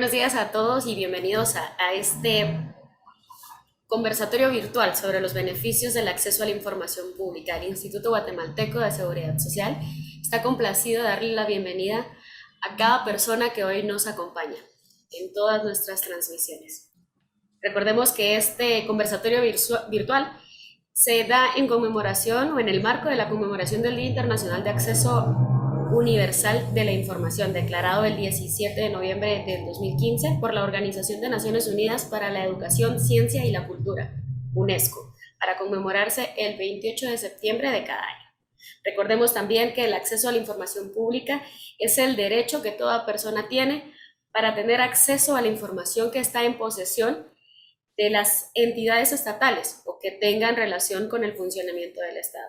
buenos días a todos y bienvenidos a este conversatorio virtual sobre los beneficios del acceso a la información pública. El Instituto Guatemalteco de Seguridad Social está complacido de darle la bienvenida a cada persona que hoy nos acompaña en todas nuestras transmisiones. Recordemos que este conversatorio virtual se da en conmemoración o en el marco de la conmemoración del Día Internacional de Acceso Universal de la Información, declarado el 17 de noviembre del 2015 por la Organización de Naciones Unidas para la Educación, Ciencia y la Cultura, UNESCO, para conmemorarse el 28 de septiembre de cada año. Recordemos también que el acceso a la información pública es el derecho que toda persona tiene para tener acceso a la información que está en posesión de las entidades estatales o que tengan relación con el funcionamiento del Estado.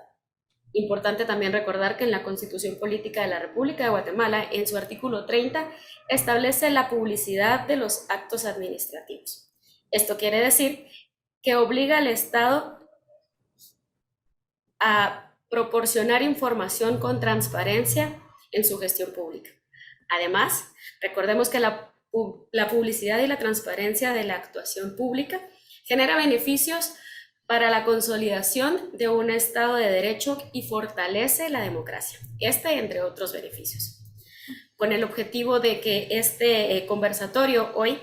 Importante también recordar que en la Constitución Política de la República de Guatemala, en su artículo 30, establece la publicidad de los actos administrativos. Esto quiere decir que obliga al Estado a proporcionar información con transparencia en su gestión pública. Además, recordemos que la publicidad y la transparencia de la actuación pública genera beneficios para la consolidación de un Estado de Derecho y fortalece la democracia, entre otros beneficios. Con el objetivo de que este conversatorio hoy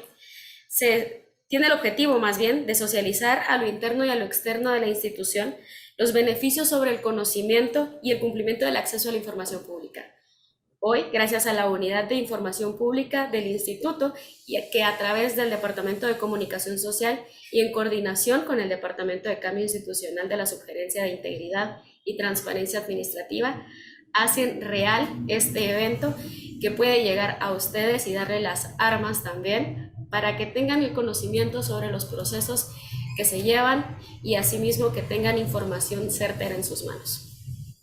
tiene el objetivo más bien de socializar a lo interno y a lo externo de la institución los beneficios sobre el conocimiento y el cumplimiento del acceso a la información pública. Hoy, gracias a la Unidad de Información Pública del Instituto, y que a través del Departamento de Comunicación Social y en coordinación con el Departamento de Cambio Institucional de la Subgerencia de Integridad y Transparencia Administrativa, hacen real este evento que puede llegar a ustedes y darle las armas también para que tengan el conocimiento sobre los procesos que se llevan y asimismo que tengan información certera en sus manos.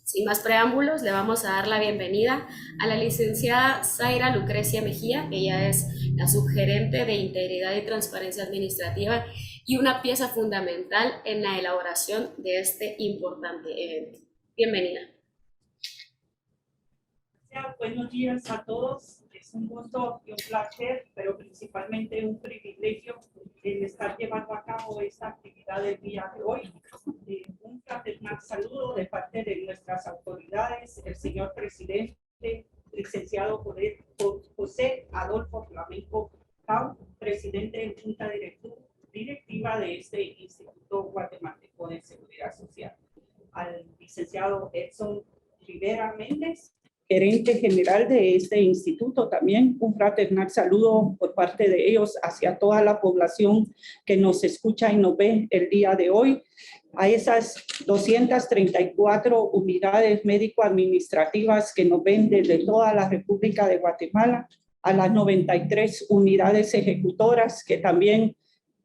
Sin más preámbulos, le vamos a dar la bienvenida a la licenciada Zaira Lucrecia Mejía. Ella es la subgerente de Integridad y Transparencia Administrativa y una pieza fundamental en la elaboración de este importante evento. Bienvenida. Buenos días a todos. Es un gusto y un placer, pero principalmente un privilegio el estar llevando a cabo esta actividad del día de hoy. Un fraternal saludo de parte de nuestras autoridades, el señor presidente, licenciado José Adolfo Flamenco Cao, presidente de Junta Directiva de este Instituto Guatemalteco de Seguridad Social, al licenciado Edson Rivera Méndez, gerente general de este instituto. También un fraternal saludo por parte de ellos hacia toda la población que nos escucha y nos ve el día de hoy, a esas 234 unidades médico-administrativas que nos ven desde toda la República de Guatemala, a las 93 unidades ejecutoras que también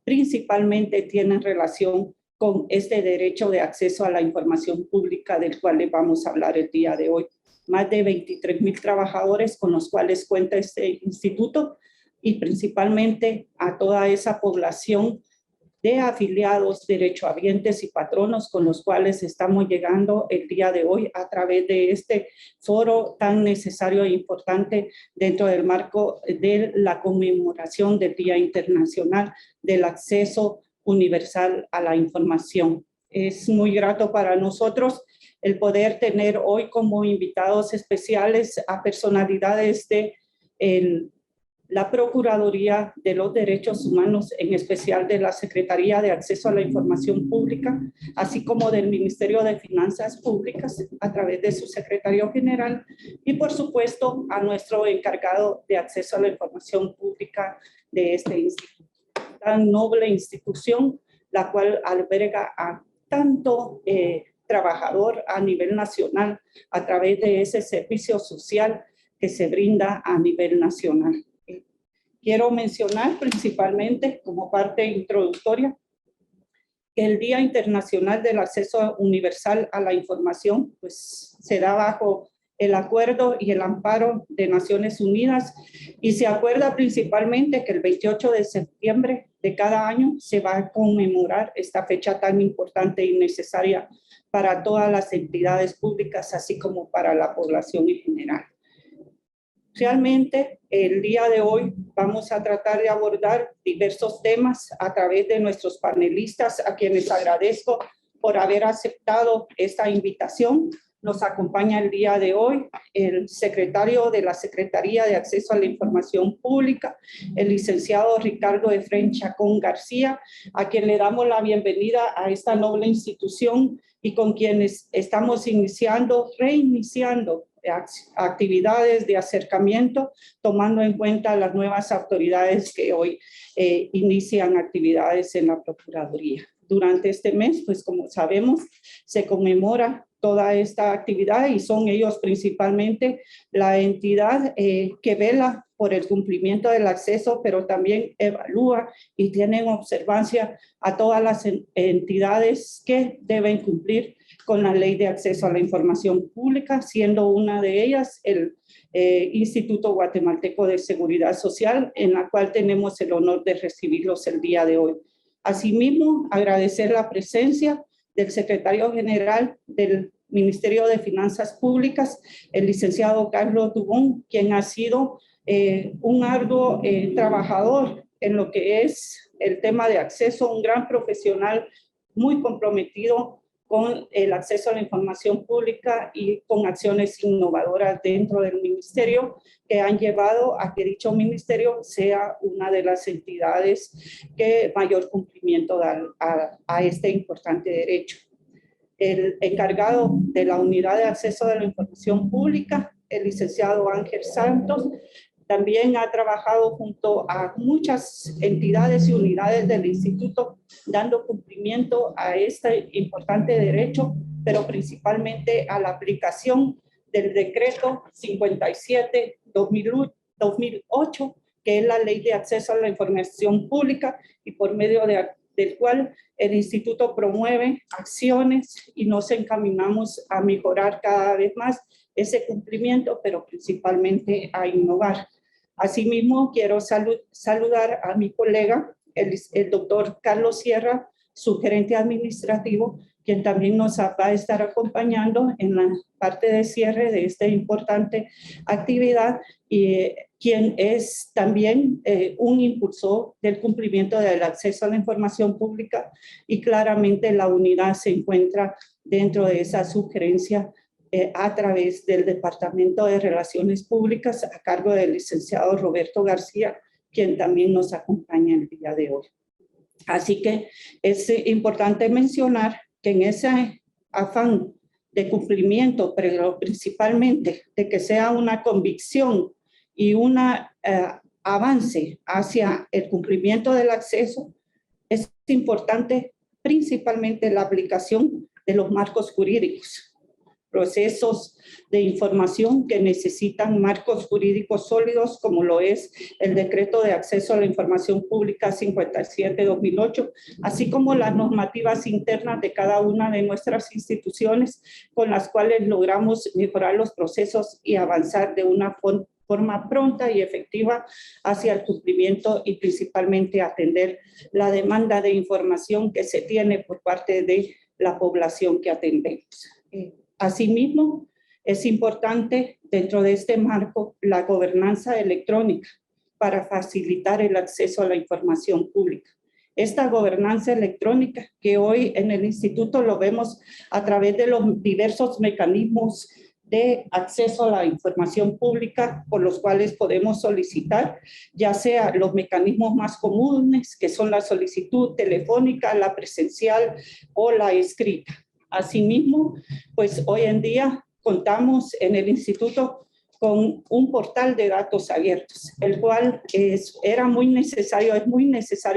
principalmente tienen relación con este derecho de acceso a la información pública del cual les vamos a hablar el día de hoy. Más de 23,000 trabajadores con los cuales cuenta este instituto y principalmente a toda esa población de afiliados, derechohabientes y patronos con los cuales estamos llegando el día de hoy a través de este foro tan necesario e importante dentro del marco de la conmemoración del Día Internacional del Acceso Universal a la Información. Es muy grato para nosotros el poder tener hoy como invitados especiales a personalidades de la Procuraduría de los Derechos Humanos, en especial de la Secretaría de Acceso a la Información Pública, así como del Ministerio de Finanzas Públicas a través de su secretario general y por supuesto a nuestro encargado de acceso a la información pública de este instituto. Tan noble institución, la cual alberga a tanto trabajador a nivel nacional a través de ese servicio social que se brinda a nivel nacional. Quiero mencionar principalmente como parte introductoria que el Día Internacional del Acceso Universal a la Información pues, se da bajo el acuerdo y el amparo de Naciones Unidas y se acuerda principalmente que el 28 de septiembre de cada año se va a conmemorar esta fecha tan importante y necesaria para todas las entidades públicas, así como para la población en general. Realmente, el día de hoy vamos a tratar de abordar diversos temas a través de nuestros panelistas, a quienes agradezco por haber aceptado esta invitación. Nos acompaña el día de hoy el secretario de la Secretaría de Acceso a la Información Pública, el licenciado Ricardo Efrén Chacón García, a quien le damos la bienvenida a esta noble institución y con quienes estamos reiniciando actividades de acercamiento, tomando en cuenta las nuevas autoridades que hoy inician actividades en la Procuraduría. Durante este mes, pues como sabemos, se conmemora toda esta actividad y son ellos principalmente la entidad que vela por el cumplimiento del acceso, pero también evalúa y tiene en observancia a todas las entidades que deben cumplir con la Ley de Acceso a la Información Pública, siendo una de ellas el Instituto Guatemalteco de Seguridad Social, en la cual tenemos el honor de recibirlos el día de hoy. Asimismo, agradecer la presencia del secretario general del Ministerio de Finanzas Públicas, el licenciado Carlos Dubón, quien ha sido un arduo trabajador en lo que es el tema de acceso, un gran profesional muy comprometido con el acceso a la información pública y con acciones innovadoras dentro del ministerio que han llevado a que dicho ministerio sea una de las entidades que mayor cumplimiento da a este importante derecho. El encargado de la Unidad de Acceso a la Información Pública, el licenciado Ángel Santos, también ha trabajado junto a muchas entidades y unidades del instituto, dando cumplimiento a este importante derecho, pero principalmente a la aplicación del decreto 57-2008, que es la Ley de Acceso a la Información Pública y por medio del cual el instituto promueve acciones y nos encaminamos a mejorar cada vez más ese cumplimiento, pero principalmente a innovar. Asimismo, quiero saludar a mi colega, el doctor Carlos Sierra, su gerente administrativo, quien también nos va a estar acompañando en la parte de cierre de esta importante actividad y quien es también un impulsor del cumplimiento del acceso a la información pública y claramente la unidad se encuentra dentro de esa sugerencia a través del Departamento de Relaciones Públicas a cargo del licenciado Roberto García, quien también nos acompaña el día de hoy. Así que es importante mencionar que en ese afán de cumplimiento, pero principalmente de que sea una convicción y un avance hacia el cumplimiento del acceso, es importante principalmente la aplicación de los marcos jurídicos, procesos de información que necesitan marcos jurídicos sólidos, como lo es el Decreto de Acceso a la Información Pública 57-2008, así como las normativas internas de cada una de nuestras instituciones, con las cuales logramos mejorar los procesos y avanzar de una forma pronta y efectiva hacia el cumplimiento y principalmente atender la demanda de información que se tiene por parte de la población que atendemos. Asimismo, es importante dentro de este marco la gobernanza electrónica para facilitar el acceso a la información pública. Esta gobernanza electrónica que hoy en el instituto lo vemos a través de los diversos mecanismos de acceso a la información pública por los cuales podemos solicitar, ya sea los mecanismos más comunes, que son la solicitud telefónica, la presencial o la escrita. Asimismo, pues hoy en día contamos en el instituto con un portal de datos abiertos, el cual es muy necesario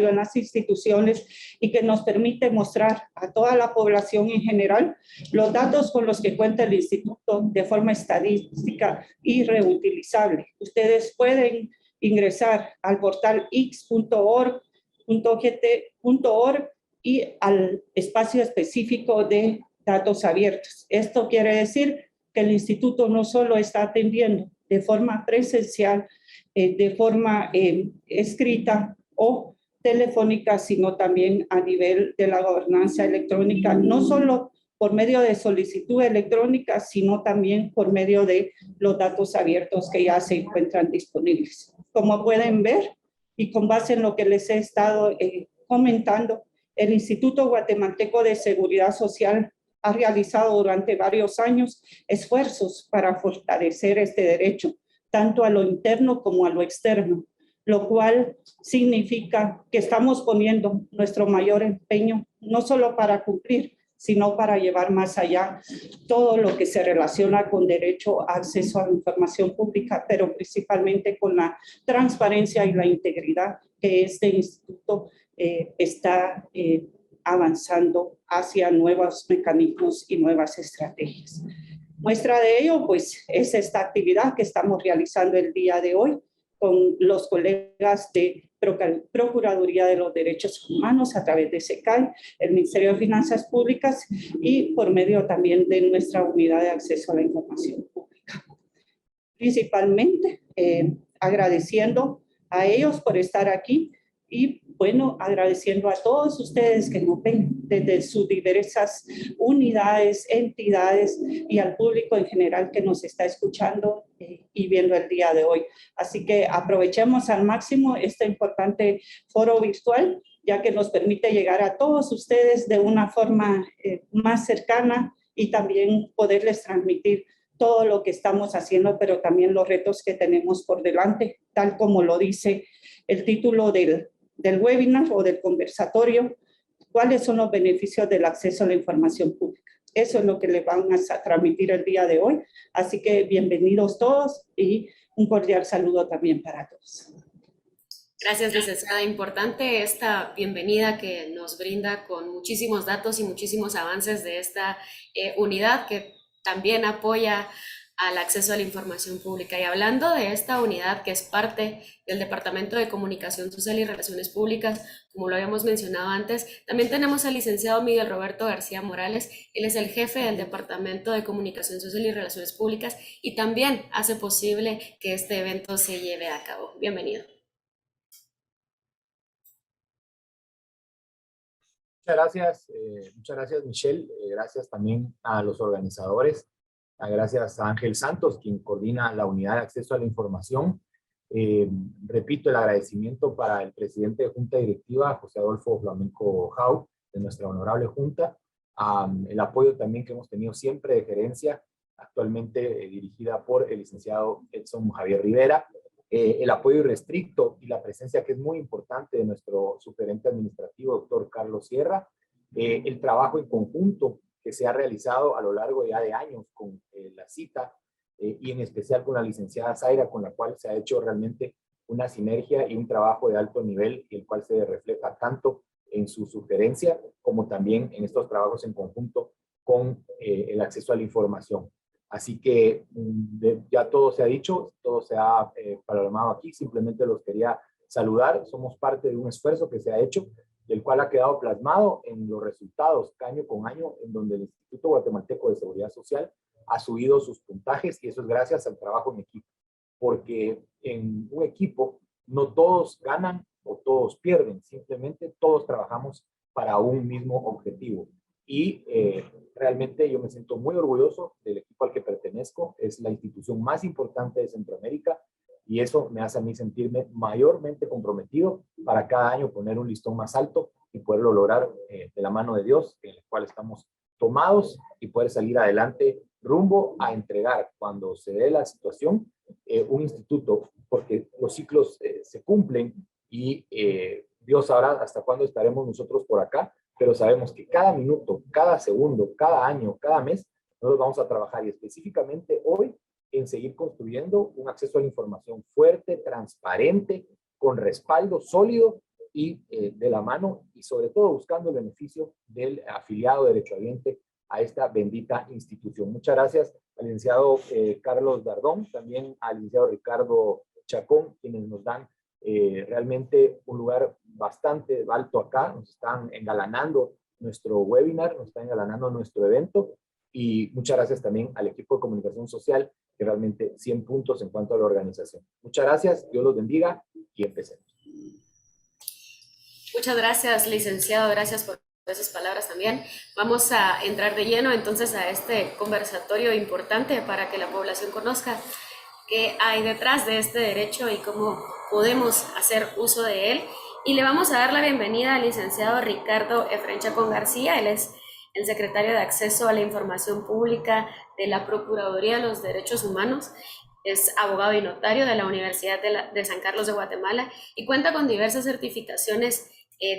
en las instituciones y que nos permite mostrar a toda la población en general los datos con los que cuenta el instituto de forma estadística y reutilizable. Ustedes pueden ingresar al portal x.org.gt.org y al espacio específico de datos abiertos. Esto quiere decir que el instituto no solo está atendiendo de forma presencial, de forma escrita o telefónica, sino también a nivel de la gobernanza electrónica, no solo por medio de solicitud electrónica, sino también por medio de los datos abiertos que ya se encuentran disponibles. Como pueden ver, y con base en lo que les he estado comentando, el Instituto Guatemalteco de Seguridad Social ha realizado durante varios años esfuerzos para fortalecer este derecho, tanto a lo interno como a lo externo, lo cual significa que estamos poniendo nuestro mayor empeño, no solo para cumplir, sino para llevar más allá todo lo que se relaciona con derecho a acceso a la información pública, pero principalmente con la transparencia y la integridad que este instituto está avanzando hacia nuevos mecanismos y nuevas estrategias. Muestra de ello, pues, es esta actividad que estamos realizando el día de hoy con los colegas de Procuraduría de los Derechos Humanos a través de SECAI, el Ministerio de Finanzas Públicas y por medio también de nuestra unidad de acceso a la información pública. Principalmente agradeciendo a ellos por estar aquí y bueno, agradeciendo a todos ustedes que nos ven desde sus diversas unidades, entidades y al público en general que nos está escuchando y viendo el día de hoy. Así que aprovechemos al máximo este importante foro virtual, ya que nos permite llegar a todos ustedes de una forma más cercana y también poderles transmitir todo lo que estamos haciendo, pero también los retos que tenemos por delante, tal como lo dice el título del webinar o del conversatorio, cuáles son los beneficios del acceso a la información pública. Eso es lo que les van a transmitir el día de hoy. Así que bienvenidos todos y un cordial saludo también para todos. Gracias, licenciada. Importante esta bienvenida que nos brinda con muchísimos datos y muchísimos avances de esta unidad que también apoya al acceso a la información pública. Y hablando de esta unidad que es parte del Departamento de Comunicación Social y Relaciones Públicas, como lo habíamos mencionado antes, también tenemos al licenciado Miguel Roberto García Morales. Él es el jefe del Departamento de Comunicación Social y Relaciones Públicas y también hace posible que este evento se lleve a cabo. Bienvenido. Muchas gracias Michelle, gracias también a los organizadores, gracias a Ángel Santos, quien coordina la unidad de acceso a la información. Repito el agradecimiento para el presidente de Junta Directiva, José Adolfo Flamenco Jau, de nuestra honorable Junta, el apoyo también que hemos tenido siempre de gerencia, actualmente dirigida por el licenciado Edson Javier Rivera, el apoyo irrestricto y la presencia que es muy importante de nuestro superintendente administrativo, doctor Carlos Sierra, el trabajo en conjunto que se ha realizado a lo largo ya de años con la cita y en especial con la licenciada Zaira, con la cual se ha hecho realmente una sinergia y un trabajo de alto nivel, el cual se refleja tanto en su sugerencia como también en estos trabajos en conjunto con el acceso a la información. Así que ya todo se ha dicho, todo se ha palomeado aquí, simplemente los quería saludar. Somos parte de un esfuerzo que se ha hecho, del cual ha quedado plasmado en los resultados año con año, en donde el Instituto Guatemalteco de Seguridad Social ha subido sus puntajes, y eso es gracias al trabajo en equipo. Porque en un equipo no todos ganan o todos pierden, simplemente todos trabajamos para un mismo objetivo. Y realmente yo me siento muy orgulloso del equipo al que pertenezco. Es la institución más importante de Centroamérica y eso me hace a mí sentirme mayormente comprometido para cada año poner un listón más alto y poderlo lograr de la mano de Dios, en el cual estamos tomados, y poder salir adelante rumbo a entregar, cuando se dé la situación, un instituto, porque los ciclos se cumplen y Dios sabrá hasta cuándo estaremos nosotros por acá, pero sabemos que cada minuto, cada segundo, cada año, cada mes, nosotros vamos a trabajar, y específicamente hoy, en seguir construyendo un acceso a la información fuerte, transparente, con respaldo sólido y de la mano, y sobre todo buscando el beneficio del afiliado derechohabiente a esta bendita institución. Muchas gracias al licenciado Carlos Dardón, también al licenciado Ricardo Chacón, quienes nos dan realmente un lugar bastante alto acá, nos están engalanando nuestro webinar, nos están engalanando nuestro evento, y muchas gracias también al equipo de comunicación social, que realmente 100 puntos en cuanto a la organización. Muchas gracias, Dios los bendiga y empecemos. Muchas gracias, licenciado, gracias por sus palabras también. Vamos a entrar de lleno entonces a este conversatorio importante para que la población conozca qué hay detrás de este derecho y cómo podemos hacer uso de él. Y le vamos a dar la bienvenida al licenciado Ricardo Efrén Chacón García. Él es el secretario de Acceso a la Información Pública de la Procuraduría de los Derechos Humanos. Es abogado y notario de la Universidad de San Carlos de Guatemala y cuenta con diversas certificaciones,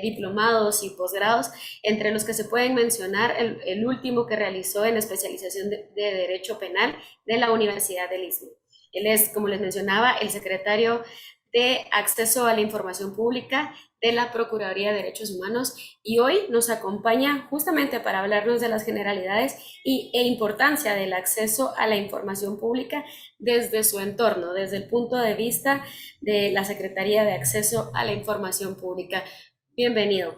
diplomados y posgrados, entre los que se pueden mencionar el último que realizó en especialización de Derecho Penal de la Universidad del Istmo. Él es, como les mencionaba, el secretario de Acceso a la Información Pública de la Procuraduría de Derechos Humanos y hoy nos acompaña justamente para hablarnos de las generalidades e importancia del acceso a la información pública desde su entorno, desde el punto de vista de la Secretaría de Acceso a la Información Pública. Bienvenido.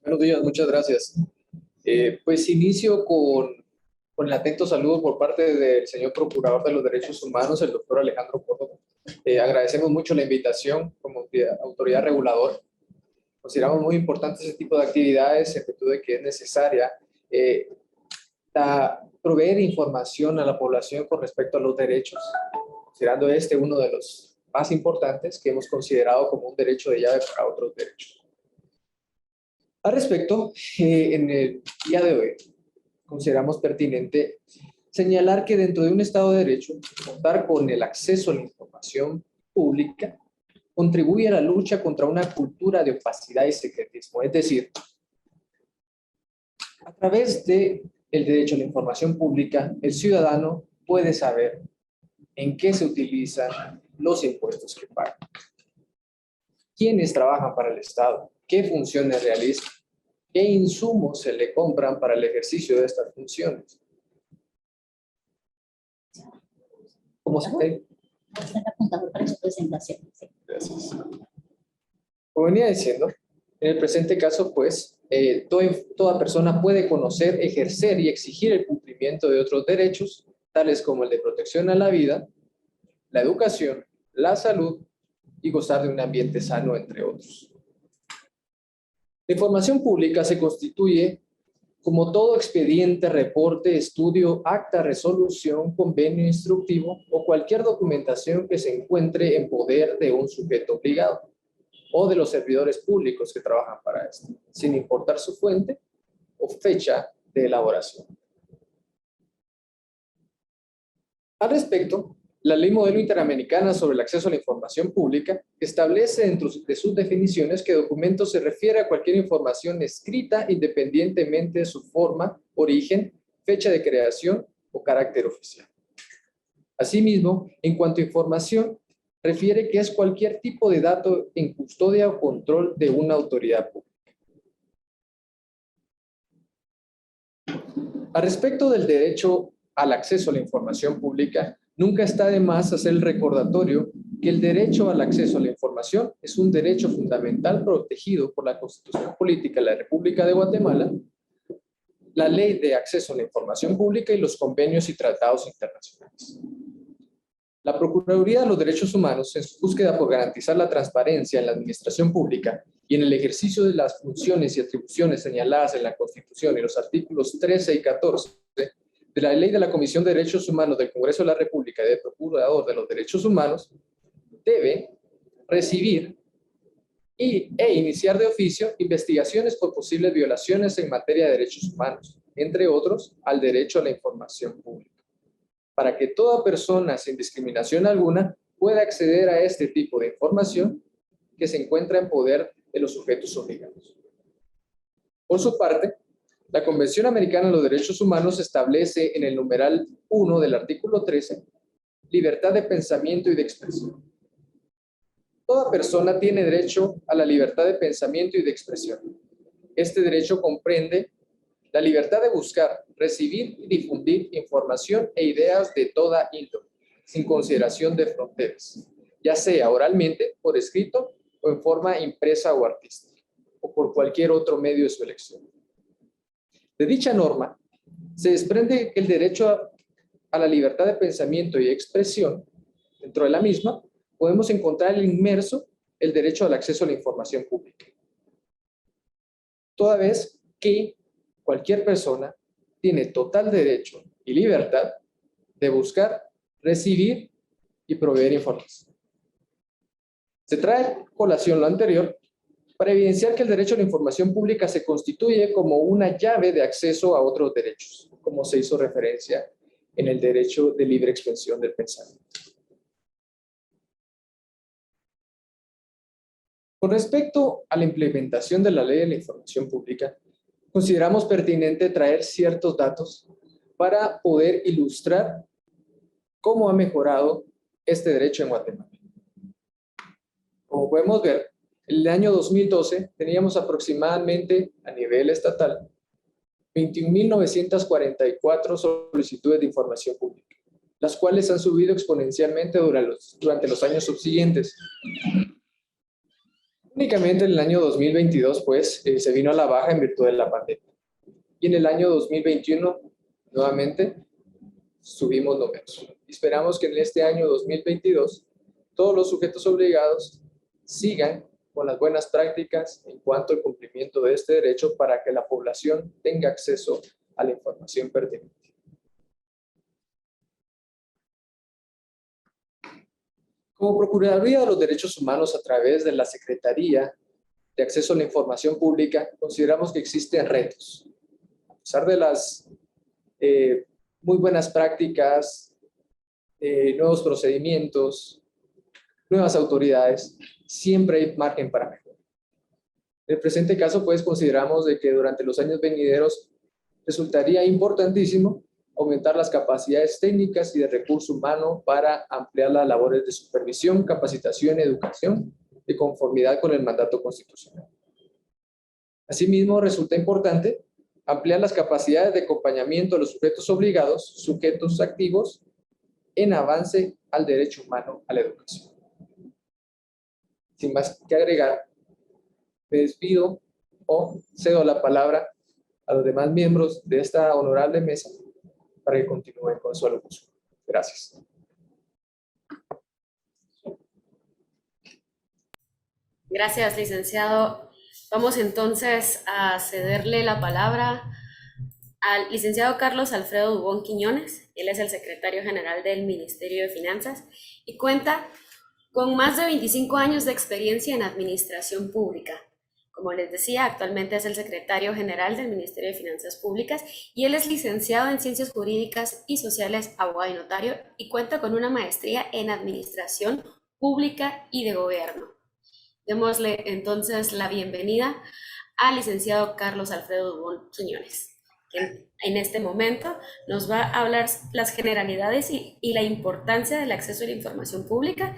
Buenos días, muchas gracias. Pues inicio con el atento saludo por parte del señor Procurador de los Derechos Humanos, el doctor Alejandro Córdoba. Agradecemos mucho la invitación como autoridad reguladora. Consideramos muy importante ese tipo de actividades en virtud de que es necesaria proveer información a la población con respecto a los derechos, considerando este uno de los más importantes que hemos considerado como un derecho de llave para otros derechos. Al respecto, en el día de hoy, consideramos pertinente señalar que dentro de un Estado de Derecho, contar con el acceso a la información pública contribuye a la lucha contra una cultura de opacidad y secretismo. Es decir, a través del derecho a la información pública, el ciudadano puede saber en qué se utilizan los impuestos que pagan, quiénes trabajan para el Estado, qué funciones realizan, qué insumos se le compran para el ejercicio de estas funciones. ¿Cómo se ve? Para su presentación. Gracias. Como venía diciendo, en el presente caso, pues, toda persona puede conocer, ejercer y exigir el cumplimiento de otros derechos, tales como el de protección a la vida, la educación, la salud y gozar de un ambiente sano, entre otros. La información pública se constituye como todo expediente, reporte, estudio, acta, resolución, convenio instructivo o cualquier documentación que se encuentre en poder de un sujeto obligado o de los servidores públicos que trabajan para esto, sin importar su fuente o fecha de elaboración. Al respecto, la Ley Modelo Interamericana sobre el Acceso a la Información Pública establece dentro de sus definiciones que documento se refiere a cualquier información escrita independientemente de su forma, origen, fecha de creación o carácter oficial. Asimismo, en cuanto a información, refiere que es cualquier tipo de dato en custodia o control de una autoridad pública. Al respecto del derecho al acceso a la información pública, nunca está de más hacer el recordatorio que el derecho al acceso a la información es un derecho fundamental protegido por la Constitución Política de la República de Guatemala, la Ley de Acceso a la Información Pública y los convenios y tratados internacionales. La Procuraduría de los Derechos Humanos, en su búsqueda por garantizar la transparencia en la administración pública y en el ejercicio de las funciones y atribuciones señaladas en la Constitución y los artículos 13 y 14 de la Ley de la Comisión de Derechos Humanos del Congreso de la República y del Procurador de los Derechos Humanos, debe recibir e iniciar de oficio investigaciones por posibles violaciones en materia de derechos humanos, entre otros, al derecho a la información pública, para que toda persona sin discriminación alguna pueda acceder a este tipo de información que se encuentra en poder de los sujetos obligados. Por su parte, la Convención Americana de los Derechos Humanos establece en el numeral 1 del artículo 13 libertad de pensamiento y de expresión. Toda persona tiene derecho a la libertad de pensamiento y de expresión. Este derecho comprende la libertad de buscar, recibir y difundir información e ideas de toda índole, sin consideración de fronteras, ya sea oralmente, por escrito o en forma impresa o artística, o por cualquier otro medio de su elección. De dicha norma, se desprende que el derecho a la libertad de pensamiento y expresión, dentro de la misma, podemos encontrar inmerso el derecho al acceso a la información pública. toda vez que cualquier persona tiene total derecho y libertad de buscar, recibir y proveer información. Se trae a colación lo anterior para evidenciar que el derecho a la información pública se constituye como una llave de acceso a otros derechos, como se hizo referencia en el derecho de libre expresión del pensamiento. Con respecto a la implementación de la Ley de la Información Pública, consideramos pertinente traer ciertos datos para poder ilustrar cómo ha mejorado este derecho en Guatemala. Como podemos ver, en el año 2012 teníamos aproximadamente a nivel estatal 21.944 solicitudes de información pública, las cuales han subido exponencialmente durante los años subsiguientes. Únicamente en el año 2022, pues, se vino a la baja en virtud de la pandemia. Y en el año 2021, nuevamente, subimos números. Esperamos que en este año 2022, todos los sujetos obligados sigan con las buenas prácticas en cuanto al cumplimiento de este derecho para que la población tenga acceso a la información pertinente. Como Procuraduría de los Derechos Humanos a través de la Secretaría de Acceso a la Información Pública, consideramos que existen retos. A pesar de las muy buenas prácticas, nuevos procedimientos, nuevas autoridades, siempre hay margen para mejorar. En el presente caso, pues, consideramos de que durante los años venideros resultaría importantísimo aumentar las capacidades técnicas y de recurso humano para ampliar las labores de supervisión, capacitación y educación de conformidad con el mandato constitucional. Asimismo, resulta importante ampliar las capacidades de acompañamiento de los sujetos obligados, sujetos activos, en avance al derecho humano a la educación. Sin más que agregar, me despido o cedo la palabra a los demás miembros de esta honorable mesa para que continúen con su alocución. Gracias. Gracias, licenciado. Vamos entonces a cederle la palabra al licenciado Carlos Alfredo Dubón Quiñones. Él es el secretario general del Ministerio de Finanzas y cuenta con más de 25 años de experiencia en administración pública. Como les decía, actualmente es el secretario general del Ministerio de Finanzas Públicas y él es licenciado en Ciencias Jurídicas y Sociales, abogado y notario, y cuenta con una maestría en Administración Pública y de Gobierno. Démosle entonces la bienvenida al licenciado Carlos Alfredo Dubón Quiñones, que en este momento nos va a hablar las generalidades y la importancia del acceso a la información pública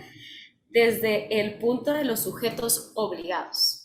desde el punto de los sujetos obligados.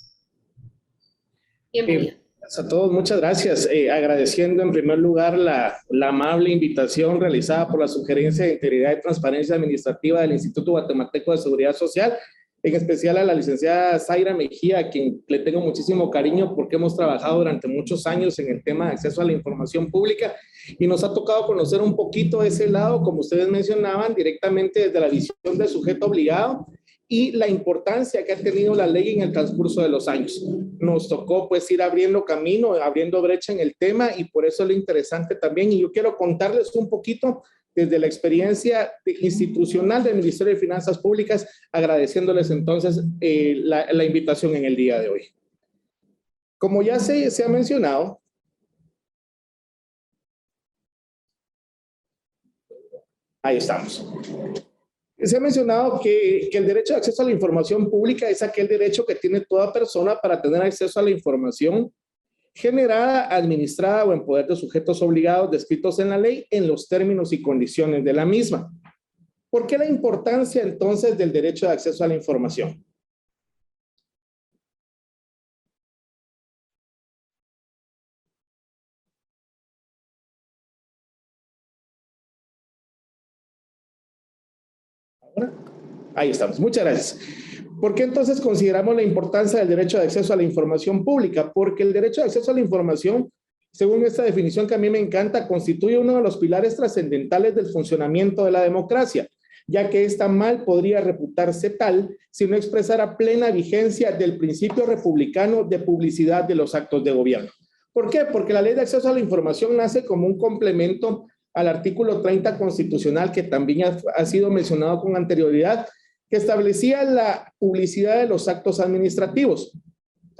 Bienvenido. A todos, muchas gracias. Agradeciendo en primer lugar la amable invitación realizada por la Sugerencia de Integridad y Transparencia Administrativa del Instituto Guatemalteco de Seguridad Social, en especial a la licenciada Zaira Mejía, a quien le tengo muchísimo cariño porque hemos trabajado durante muchos años en el tema de acceso a la información pública y nos ha tocado conocer un poquito ese lado, como ustedes mencionaban, directamente desde la visión del sujeto obligado y la importancia que ha tenido la ley en el transcurso de los años. Nos tocó pues ir abriendo camino, abriendo brecha en el tema y por eso es lo interesante también. Y yo quiero contarles un poquito desde la experiencia institucional del Ministerio de Finanzas Públicas, agradeciéndoles entonces la invitación en el día de hoy. Como ya se ha mencionado, ahí estamos. Se ha mencionado que el derecho de acceso a la información pública es aquel derecho que tiene toda persona para tener acceso a la información generada, administrada o en poder de sujetos obligados descritos en la ley en los términos y condiciones de la misma. ¿Por qué la importancia entonces del derecho de acceso a la información? Ahí estamos, muchas gracias. ¿Por qué entonces consideramos la importancia del derecho de acceso a la información pública? Porque el derecho de acceso a la información, según esta definición que a mí me encanta, constituye uno de los pilares trascendentales del funcionamiento de la democracia. ya que esta mal podría reputarse tal si no expresara plena vigencia del principio republicano de publicidad de los actos de gobierno. ¿Por qué? Porque la Ley de Acceso a la Información nace como un complemento al artículo 30 constitucional, que también ha sido mencionado con anterioridad, que establecía la publicidad de los actos administrativos.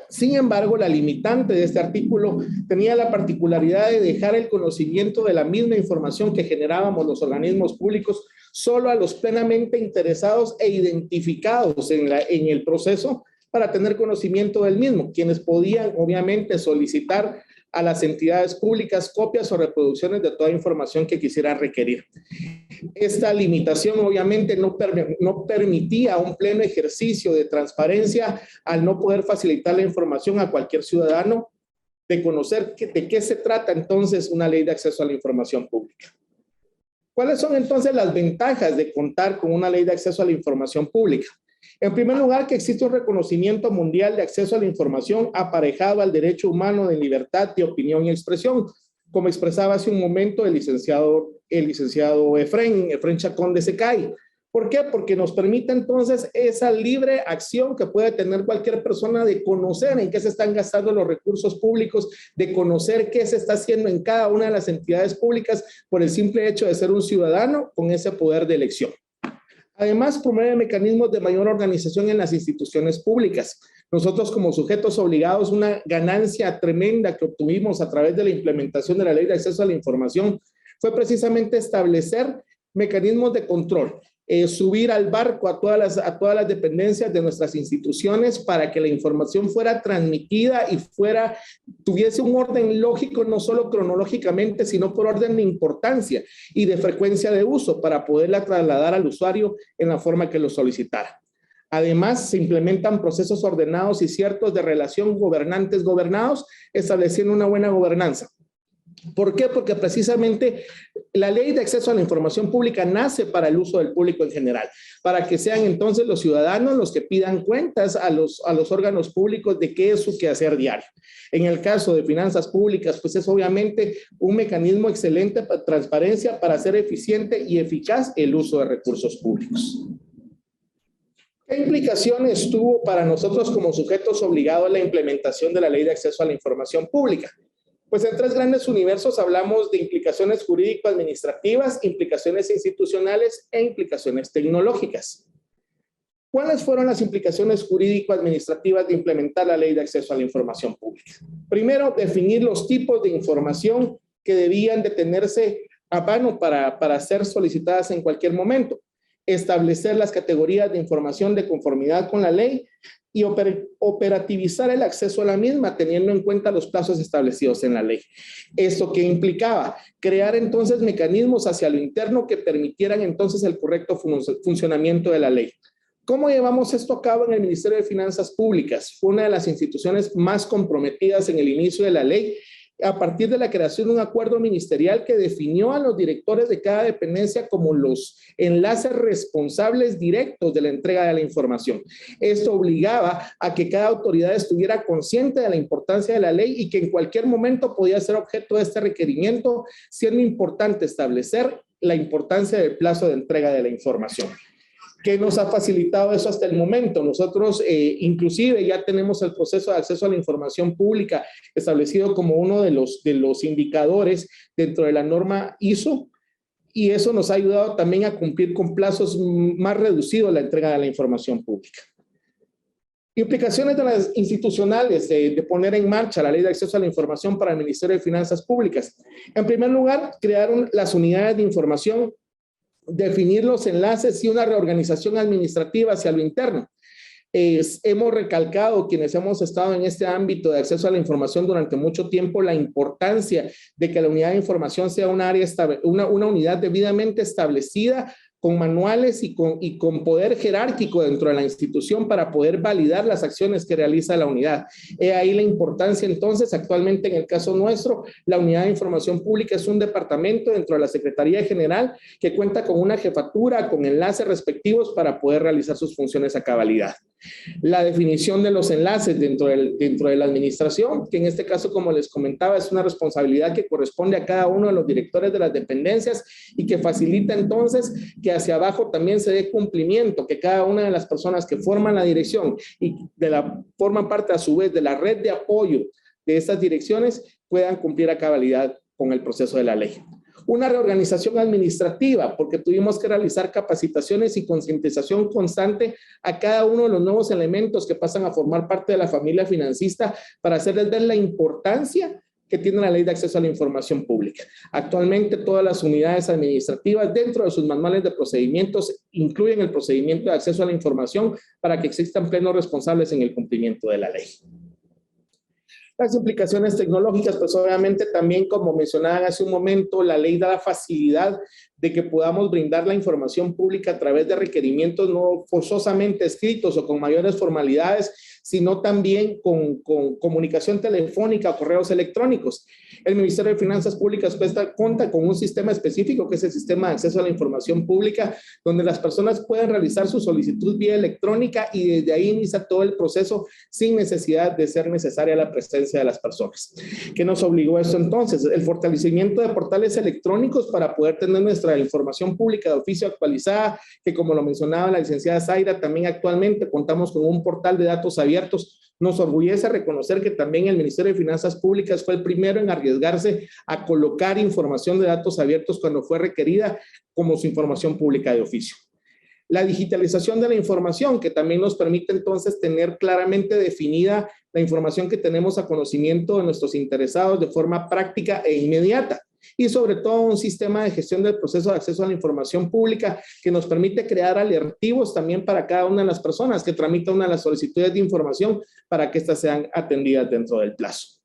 Sin embargo, la limitante de este artículo tenía la particularidad de dejar el conocimiento de la misma información que generábamos los organismos públicos solo a los plenamente interesados e identificados en el proceso para tener conocimiento del mismo, quienes podían obviamente solicitar a las entidades públicas copias o reproducciones de toda información que quisieran requerir. Esta limitación obviamente no permitía un pleno ejercicio de transparencia al no poder facilitar la información a cualquier ciudadano de conocer de qué se trata entonces una ley de acceso a la información pública. ¿Cuáles son entonces las ventajas de contar con una ley de acceso a la información pública? En primer lugar, que existe un reconocimiento mundial de acceso a la información aparejado al derecho humano de libertad de opinión y expresión, como expresaba hace un momento el licenciado Efrén Chacón de Secay. ¿Por qué? Porque nos permite entonces esa libre acción que puede tener cualquier persona de conocer en qué se están gastando los recursos públicos, de conocer qué se está haciendo en cada una de las entidades públicas por el simple hecho de ser un ciudadano con ese poder de elección. Además, promueve mecanismos de mayor organización en las instituciones públicas. Nosotros como sujetos obligados, una ganancia tremenda que obtuvimos a través de la implementación de la Ley de Acceso a la Información fue precisamente establecer mecanismos de control, subir al barco a todas las dependencias de nuestras instituciones para que la información fuera transmitida y tuviese un orden lógico, no solo cronológicamente, sino por orden de importancia y de frecuencia de uso para poderla trasladar al usuario en la forma que lo solicitara. Además, se implementan procesos ordenados y ciertos de relación gobernantes-gobernados, estableciendo una buena gobernanza. ¿Por qué? Porque precisamente la Ley de Acceso a la Información Pública nace para el uso del público en general, para que sean entonces los ciudadanos los que pidan cuentas a los órganos públicos de qué es su quehacer diario. En el caso de finanzas públicas, pues es obviamente un mecanismo excelente para transparencia, para hacer eficiente y eficaz el uso de recursos públicos. ¿Qué implicaciones tuvo para nosotros como sujetos obligados la implementación de la Ley de Acceso a la Información Pública? Pues en tres grandes universos hablamos de implicaciones jurídico-administrativas, implicaciones institucionales e implicaciones tecnológicas. ¿Cuáles fueron las implicaciones jurídico-administrativas de implementar la Ley de Acceso a la Información Pública? Primero, definir los tipos de información que debían de tenerse a mano para ser solicitadas en cualquier momento. Establecer las categorías de información de conformidad con la ley y operativizar el acceso a la misma, teniendo en cuenta los plazos establecidos en la ley. ¿Esto qué implicaba? Crear entonces mecanismos hacia lo interno que permitieran entonces el correcto funcionamiento de la ley. ¿Cómo llevamos esto a cabo en el Ministerio de Finanzas Públicas? Fue una de las instituciones más comprometidas en el inicio de la ley, a partir de la creación de un acuerdo ministerial que definió a los directores de cada dependencia como los enlaces responsables directos de la entrega de la información. Esto obligaba a que cada autoridad estuviera consciente de la importancia de la ley y que en cualquier momento podía ser objeto de este requerimiento, siendo importante establecer la importancia del plazo de entrega de la información. ¿Qué nos ha facilitado eso hasta el momento? Nosotros inclusive ya tenemos el proceso de acceso a la información pública establecido como uno de los indicadores dentro de la norma ISO, y eso nos ha ayudado también a cumplir con plazos más reducidos la entrega de la información pública. Implicaciones de las institucionales de poner en marcha la Ley de Acceso a la Información para el Ministerio de Finanzas Públicas. En primer lugar, crearon las unidades de información, definir los enlaces y una reorganización administrativa hacia lo interno. Hemos recalcado, quienes hemos estado en este ámbito de acceso a la información durante mucho tiempo, la importancia de que la unidad de información sea una unidad debidamente establecida, con manuales y con poder jerárquico dentro de la institución para poder validar las acciones que realiza la unidad. He ahí la importancia entonces, actualmente en el caso nuestro, la unidad de información pública es un departamento dentro de la Secretaría General que cuenta con una jefatura, con enlaces respectivos para poder realizar sus funciones a cabalidad. La definición de los enlaces dentro de la administración, que en este caso, como les comentaba, es una responsabilidad que corresponde a cada uno de los directores de las dependencias y que facilita entonces que hacia abajo también se dé cumplimiento, que cada una de las personas que forman la dirección y forman parte a su vez de la red de apoyo de estas direcciones puedan cumplir a cabalidad con el proceso de la ley. Una reorganización administrativa, porque tuvimos que realizar capacitaciones y concientización constante a cada uno de los nuevos elementos que pasan a formar parte de la familia financista para hacerles ver la importancia que tiene la Ley de Acceso a la Información Pública. Actualmente todas las unidades administrativas dentro de sus manuales de procedimientos incluyen el procedimiento de acceso a la información para que existan plenos responsables en el cumplimiento de la ley. Las implicaciones tecnológicas, pues obviamente también, como mencionaban hace un momento, la ley da la facilidad de que podamos brindar la información pública a través de requerimientos no forzosamente escritos o con mayores formalidades, sino también con comunicación telefónica o correos electrónicos. El Ministerio de Finanzas Públicas cuenta con un sistema específico que es el Sistema de Acceso a la Información Pública, donde las personas pueden realizar su solicitud vía electrónica y desde ahí inicia todo el proceso sin necesidad de ser necesaria la presencia de las personas. ¿Qué nos obligó a esto entonces? El fortalecimiento de portales electrónicos para poder tener nuestra información pública de oficio actualizada, que como lo mencionaba la licenciada Zaira, también actualmente contamos con un portal de datos abiertos. Nos orgullece reconocer que también el Ministerio de Finanzas Públicas fue el primero en arriesgarse a colocar información de datos abiertos cuando fue requerida como su información pública de oficio. La digitalización de la información, que también nos permite entonces tener claramente definida la información que tenemos a conocimiento de nuestros interesados de forma práctica e inmediata. Y sobre todo un sistema de gestión del proceso de acceso a la información pública que nos permite crear alertivos también para cada una de las personas que tramitan una de las solicitudes de información para que éstas sean atendidas dentro del plazo.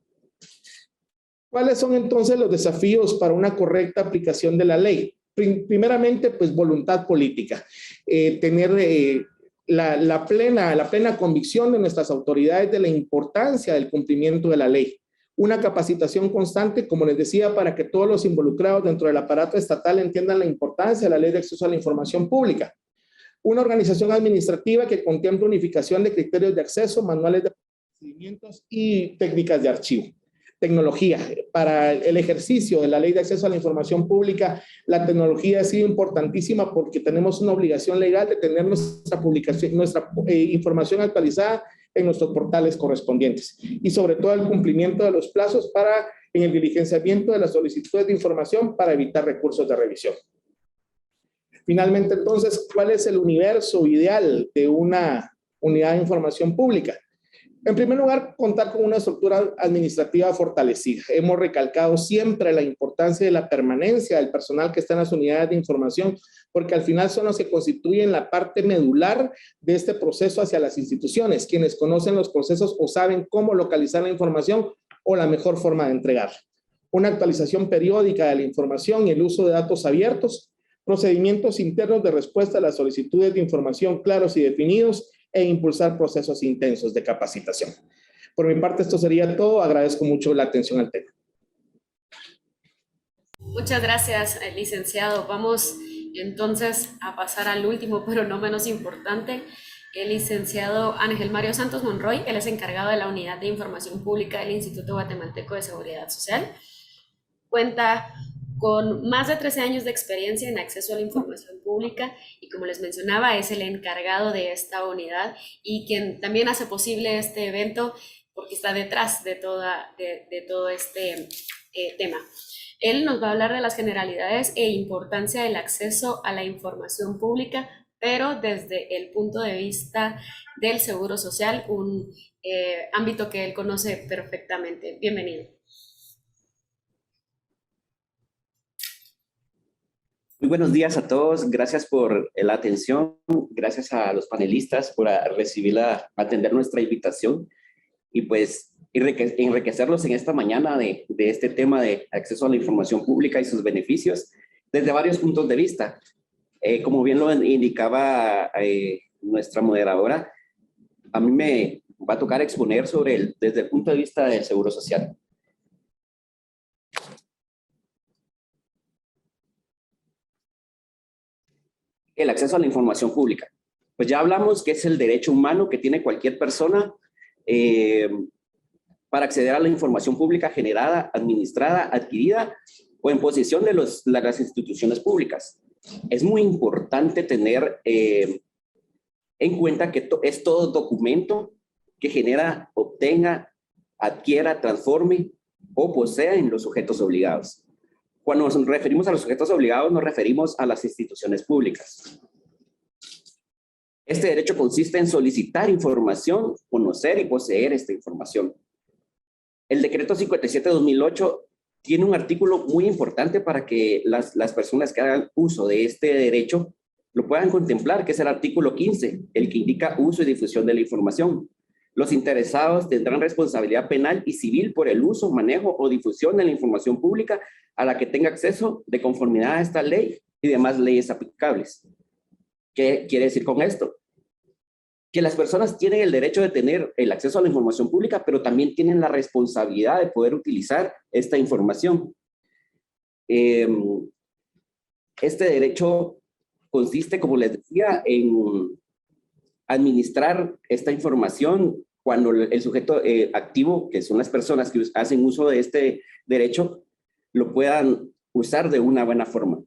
¿Cuáles son entonces los desafíos para una correcta aplicación de la ley? Primeramente, pues voluntad política, tener la plena convicción de nuestras autoridades de la importancia del cumplimiento de la ley. Una capacitación constante, como les decía, para que todos los involucrados dentro del aparato estatal entiendan la importancia de la Ley de Acceso a la Información Pública. Una organización administrativa que contemple unificación de criterios de acceso, manuales de procedimientos y técnicas de archivo. Tecnología. Para el ejercicio de la Ley de Acceso a la Información Pública, la tecnología ha sido importantísima porque tenemos una obligación legal de tener nuestra información actualizada en nuestros portales correspondientes y sobre todo el cumplimiento de los plazos en el diligenciamiento de las solicitudes de información para evitar recursos de revisión. Finalmente, entonces, ¿cuál es el universo ideal de una unidad de información pública? En primer lugar, contar con una estructura administrativa fortalecida. Hemos recalcado siempre la importancia de la permanencia del personal que está en las unidades de información, porque al final son los que constituyen la parte medular de este proceso hacia las instituciones, quienes conocen los procesos o saben cómo localizar la información o la mejor forma de entregarla. Una actualización periódica de la información y el uso de datos abiertos, procedimientos internos de respuesta a las solicitudes de información claros y definidos, e impulsar procesos intensos de capacitación. Por mi parte, esto sería todo. Agradezco mucho la atención al tema. Muchas gracias, licenciado. Vamos entonces a pasar al último, pero no menos importante, el licenciado Ángel Mario Santos Monroy. Él es encargado de la Unidad de Información Pública del Instituto Guatemalteco de Seguridad Social. Cuenta con más de 13 años de experiencia en acceso a la información pública y, como les mencionaba, es el encargado de esta unidad y quien también hace posible este evento porque está detrás de todo este tema. Él nos va a hablar de las generalidades e importancia del acceso a la información pública, pero desde el punto de vista del Seguro Social, un ámbito que él conoce perfectamente. Bienvenido. Muy buenos días a todos. Gracias por la atención. Gracias a los panelistas por atender nuestra invitación y pues enriquecerlos en esta mañana de este tema de acceso a la información pública y sus beneficios desde varios puntos de vista. Como bien lo indicaba nuestra moderadora, a mí me va a tocar exponer desde el punto de vista del Seguro Social. El acceso a la información pública. pues ya hablamos que es el derecho humano que tiene cualquier persona para acceder a la información pública generada, administrada, adquirida o en posesión de las instituciones públicas. Es muy importante tener en cuenta que es todo documento que genera, obtenga, adquiera, transforme o posea en los sujetos obligados. Cuando nos referimos a los sujetos obligados, nos referimos a las instituciones públicas. Este derecho consiste en solicitar información, conocer y poseer esta información. El decreto 57/2008 tiene un artículo muy importante para que las personas que hagan uso de este derecho lo puedan contemplar, que es el artículo 15, el que indica uso y difusión de la información. Los interesados tendrán responsabilidad penal y civil por el uso, manejo o difusión de la información pública a la que tenga acceso de conformidad a esta ley y demás leyes aplicables. ¿Qué quiere decir con esto? Que las personas tienen el derecho de tener el acceso a la información pública, pero también tienen la responsabilidad de poder utilizar esta información. Este derecho consiste, como les decía, en administrar esta información cuando el sujeto activo, que son las personas que hacen uso de este derecho, lo puedan usar de una buena forma.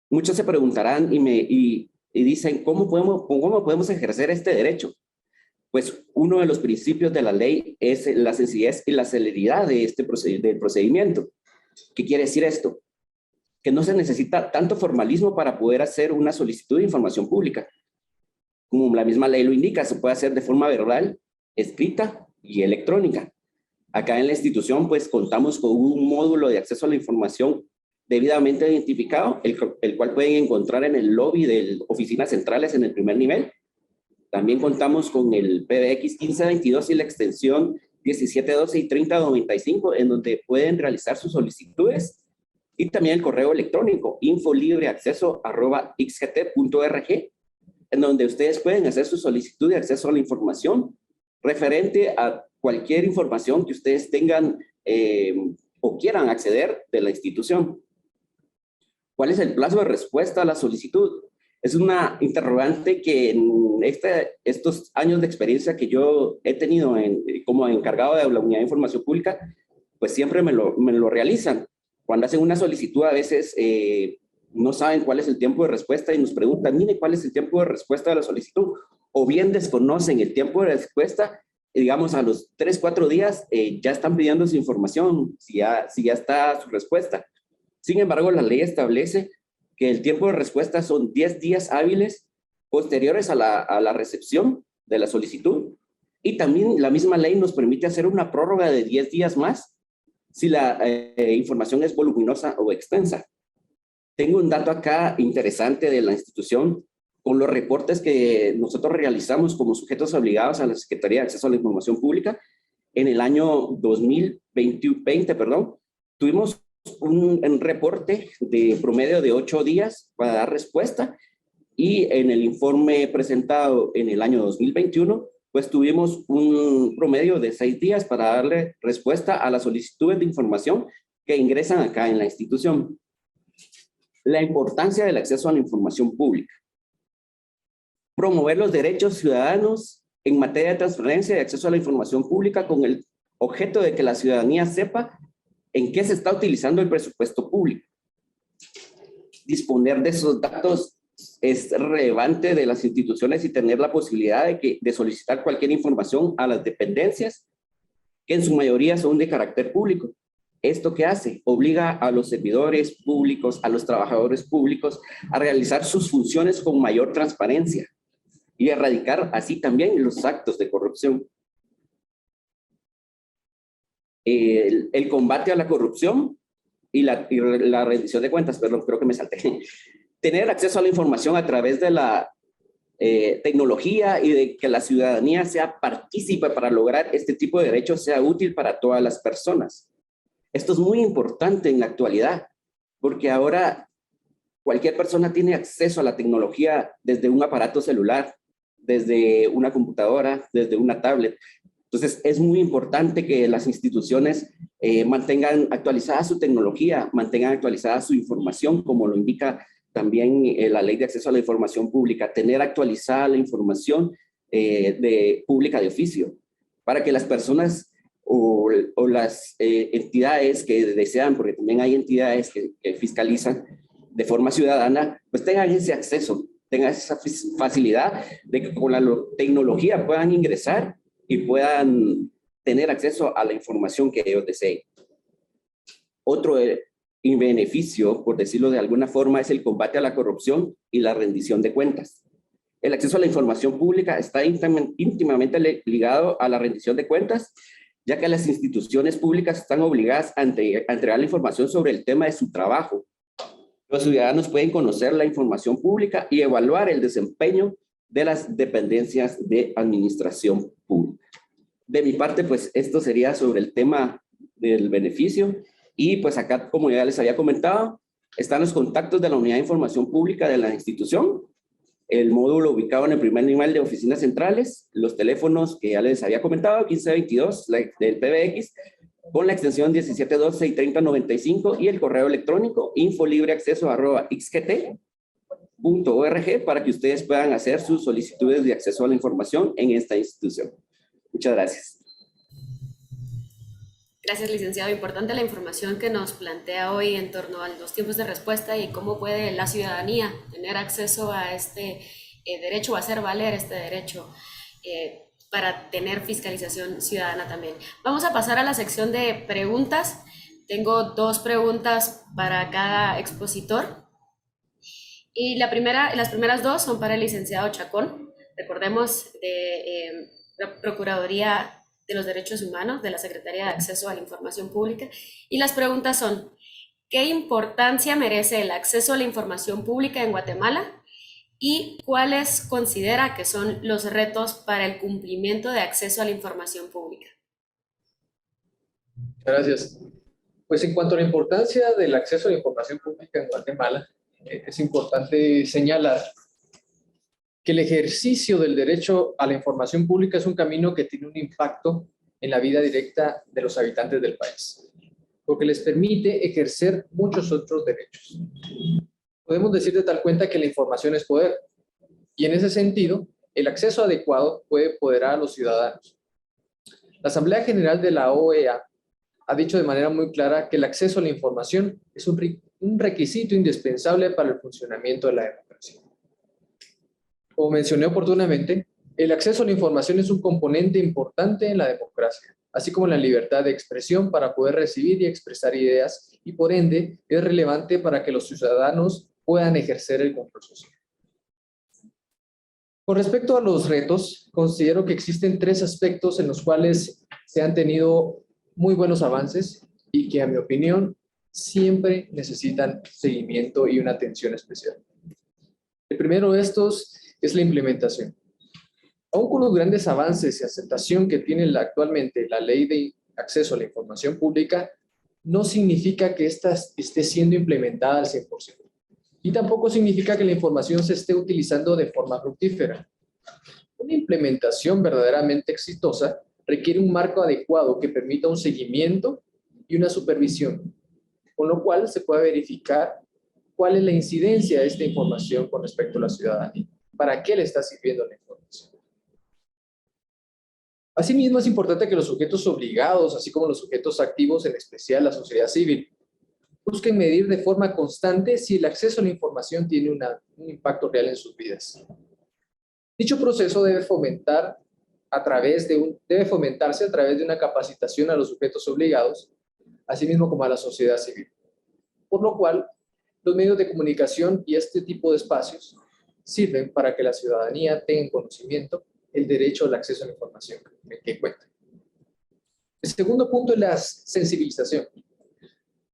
Muchos se preguntarán y dicen, ¿cómo podemos ejercer este derecho? Pues uno de los principios de la ley es la sencillez y la celeridad de del procedimiento. ¿Qué quiere decir esto? Que no se necesita tanto formalismo para poder hacer una solicitud de información pública. Como la misma ley lo indica, se puede hacer de forma verbal, escrita y electrónica. Acá en la institución, pues, contamos con un módulo de acceso a la información debidamente identificado, el cual pueden encontrar en el lobby de oficinas centrales en el primer nivel. También contamos con el PBX 1522 y la extensión 1712 y 3095, en donde pueden realizar sus solicitudes. Y también el correo electrónico infolibreacceso@xgt.org, en donde ustedes pueden hacer su solicitud de acceso a la información referente a cualquier información que ustedes tengan o quieran acceder de la institución. ¿Cuál es el plazo de respuesta a la solicitud? Es una interrogante que en estos años de experiencia que yo he tenido como encargado de la Unidad de Información Pública, pues siempre me lo realizan. Cuando hacen una solicitud, a veces no saben cuál es el tiempo de respuesta y nos preguntan, mire, ¿cuál es el tiempo de respuesta de la solicitud? O bien desconocen el tiempo de respuesta, digamos, a los 3, 4 días ya están pidiendo su información, si ya está su respuesta. Sin embargo, la ley establece que el tiempo de respuesta son 10 días hábiles posteriores a la recepción de la solicitud. Y también la misma ley nos permite hacer una prórroga de 10 días más si la información es voluminosa o extensa. Tengo un dato acá interesante de la institución con los reportes que nosotros realizamos como sujetos obligados a la Secretaría de Acceso a la Información Pública. En el año 2020, tuvimos un reporte de promedio de 8 días para dar respuesta, y en el informe presentado en el año 2021, pues tuvimos un promedio de 6 días para darle respuesta a las solicitudes de información que ingresan acá en la institución. La importancia del acceso a la información pública. Promover los derechos ciudadanos en materia de transparencia y acceso a la información pública con el objeto de que la ciudadanía sepa en qué se está utilizando el presupuesto público. Disponer de esos datos es relevante de las instituciones y tener la posibilidad de solicitar cualquier información a las dependencias, que en su mayoría son de carácter público. ¿Esto qué hace? Obliga a los servidores públicos, a los trabajadores públicos, a realizar sus funciones con mayor transparencia y erradicar así también los actos de corrupción. El combate a la corrupción y la rendición de cuentas, perdón, creo que me salté. Tener acceso a la información a través de la tecnología y de que la ciudadanía sea partícipe para lograr este tipo de derechos sea útil para todas las personas. Esto es muy importante en la actualidad, porque ahora cualquier persona tiene acceso a la tecnología desde un aparato celular, desde una computadora, desde una tablet. Entonces, es muy importante que las instituciones mantengan actualizada su tecnología, mantengan actualizada su información, como lo indica también la Ley de Acceso a la Información Pública, tener actualizada la información pública de oficio, para que las personas o las entidades que desean, porque también hay entidades que fiscalizan de forma ciudadana, pues tengan ese acceso, tengan esa facilidad de que con la tecnología puedan ingresar y puedan tener acceso a la información que ellos deseen. Otro beneficio, por decirlo de alguna forma, es el combate a la corrupción y la rendición de cuentas. El acceso a la información pública está íntimamente ligado a la rendición de cuentas, ya que las instituciones públicas están obligadas a entregar la información sobre el tema de su trabajo. Los ciudadanos pueden conocer la información pública y evaluar el desempeño de las dependencias de administración pública. De mi parte, pues esto sería sobre el tema del beneficio. Y pues acá, como ya les había comentado, están los contactos de la Unidad de Información Pública de la institución, el módulo ubicado en el primer nivel de oficinas centrales, los teléfonos que ya les había comentado, 1522 del PBX, con la extensión 1712 y 3095, y el correo electrónico infolibreacceso@xgt.org para que ustedes puedan hacer sus solicitudes de acceso a la información en esta institución. Muchas gracias. Gracias, licenciado. Importante la información que nos plantea hoy en torno a los tiempos de respuesta y cómo puede la ciudadanía tener acceso a este derecho, o hacer valer este derecho para tener fiscalización ciudadana también. Vamos a pasar a la sección de preguntas. Tengo 2 preguntas para cada expositor. Y las primeras 2 son para el licenciado Chacón. Recordemos de la Procuraduría de los Derechos Humanos de la Secretaría de Acceso a la Información Pública. Y las preguntas son: ¿qué importancia merece el acceso a la información pública en Guatemala? ¿Y cuáles considera que son los retos para el cumplimiento de acceso a la información pública? Gracias. Pues en cuanto a la importancia del acceso a la información pública en Guatemala, es importante señalar que el ejercicio del derecho a la información pública es un camino que tiene un impacto en la vida directa de los habitantes del país, porque les permite ejercer muchos otros derechos. Podemos decir de tal cuenta que la información es poder, y en ese sentido, el acceso adecuado puede empoderar a los ciudadanos. La Asamblea General de la OEA ha dicho de manera muy clara que el acceso a la información es un requisito indispensable para el funcionamiento de la democracia. Como mencioné oportunamente, el acceso a la información es un componente importante en la democracia, así como la libertad de expresión para poder recibir y expresar ideas, y por ende es relevante para que los ciudadanos puedan ejercer el control social. Con respecto a los retos, considero que existen 3 aspectos en los cuales se han tenido muy buenos avances y que, a mi opinión, siempre necesitan seguimiento y una atención especial. El primero de estos es la implementación. Aún con los grandes avances y aceptación que tiene actualmente la Ley de Acceso a la Información Pública, no significa que ésta esté siendo implementada al 100%. Y tampoco significa que la información se esté utilizando de forma fructífera. Una implementación verdaderamente exitosa requiere un marco adecuado que permita un seguimiento y una supervisión, con lo cual se puede verificar cuál es la incidencia de esta información con respecto a la ciudadanía. ¿Para qué le está sirviendo la información? Asimismo, es importante que los sujetos obligados, así como los sujetos activos, en especial la sociedad civil, busquen medir de forma constante si el acceso a la información tiene un impacto real en sus vidas. Dicho proceso debe fomentarse a través de una capacitación a los sujetos obligados, asimismo como a la sociedad civil. Por lo cual, los medios de comunicación y este tipo de espacios sirven para que la ciudadanía tenga en conocimiento el derecho al acceso a la información que cuenta. El segundo punto es la sensibilización.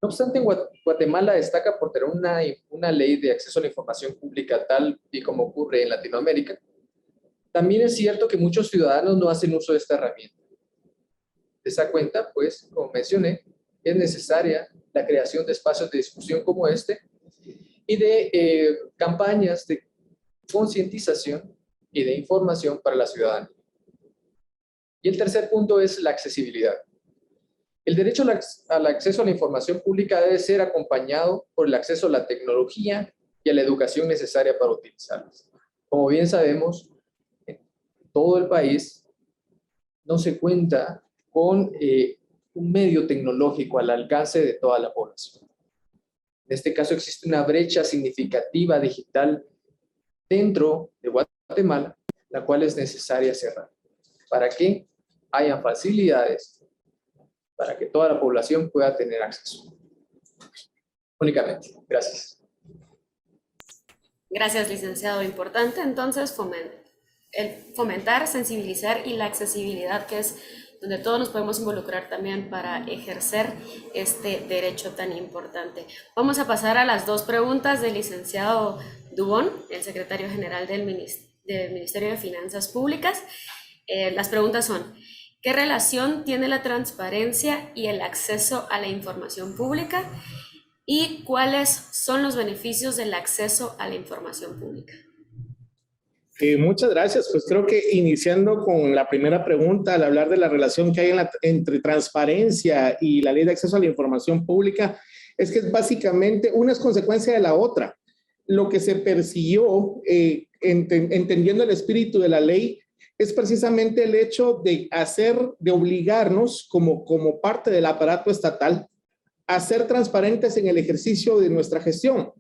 No obstante, en Guatemala destaca por tener una ley de acceso a la información pública tal y como ocurre en Latinoamérica. También es cierto que muchos ciudadanos no hacen uso de esta herramienta. De esa cuenta, pues, como mencioné, es necesaria la creación de espacios de discusión como este y de campañas de concientización y de información para la ciudadanía. Y el tercer punto es la accesibilidad. El derecho al acceso a la información pública debe ser acompañado por el acceso a la tecnología y a la educación necesaria para utilizarlas. Como bien sabemos, en todo el país no se cuenta con un medio tecnológico al alcance de toda la población. En este caso existe una brecha significativa digital dentro de Guatemala, la cual es necesaria cerrar, para que haya facilidades, para que toda la población pueda tener acceso. Únicamente. Gracias. Gracias, licenciado. Importante entonces fomentar, sensibilizar y la accesibilidad, que es donde todos nos podemos involucrar también para ejercer este derecho tan importante. Vamos a pasar a las dos preguntas del licenciado Dubón, el secretario general del Ministerio de Finanzas Públicas. Las preguntas son: ¿qué relación tiene la transparencia y el acceso a la información pública? ¿Y cuáles son los beneficios del acceso a la información pública? Muchas gracias. Pues creo que iniciando con la primera pregunta, al hablar de la relación que hay entre transparencia y la ley de acceso a la información pública, es que es básicamente una es consecuencia de la otra. Lo que se persiguió, entendiendo el espíritu de la ley, es precisamente el hecho de obligarnos como parte del aparato estatal a ser transparentes en el ejercicio de nuestra gestión.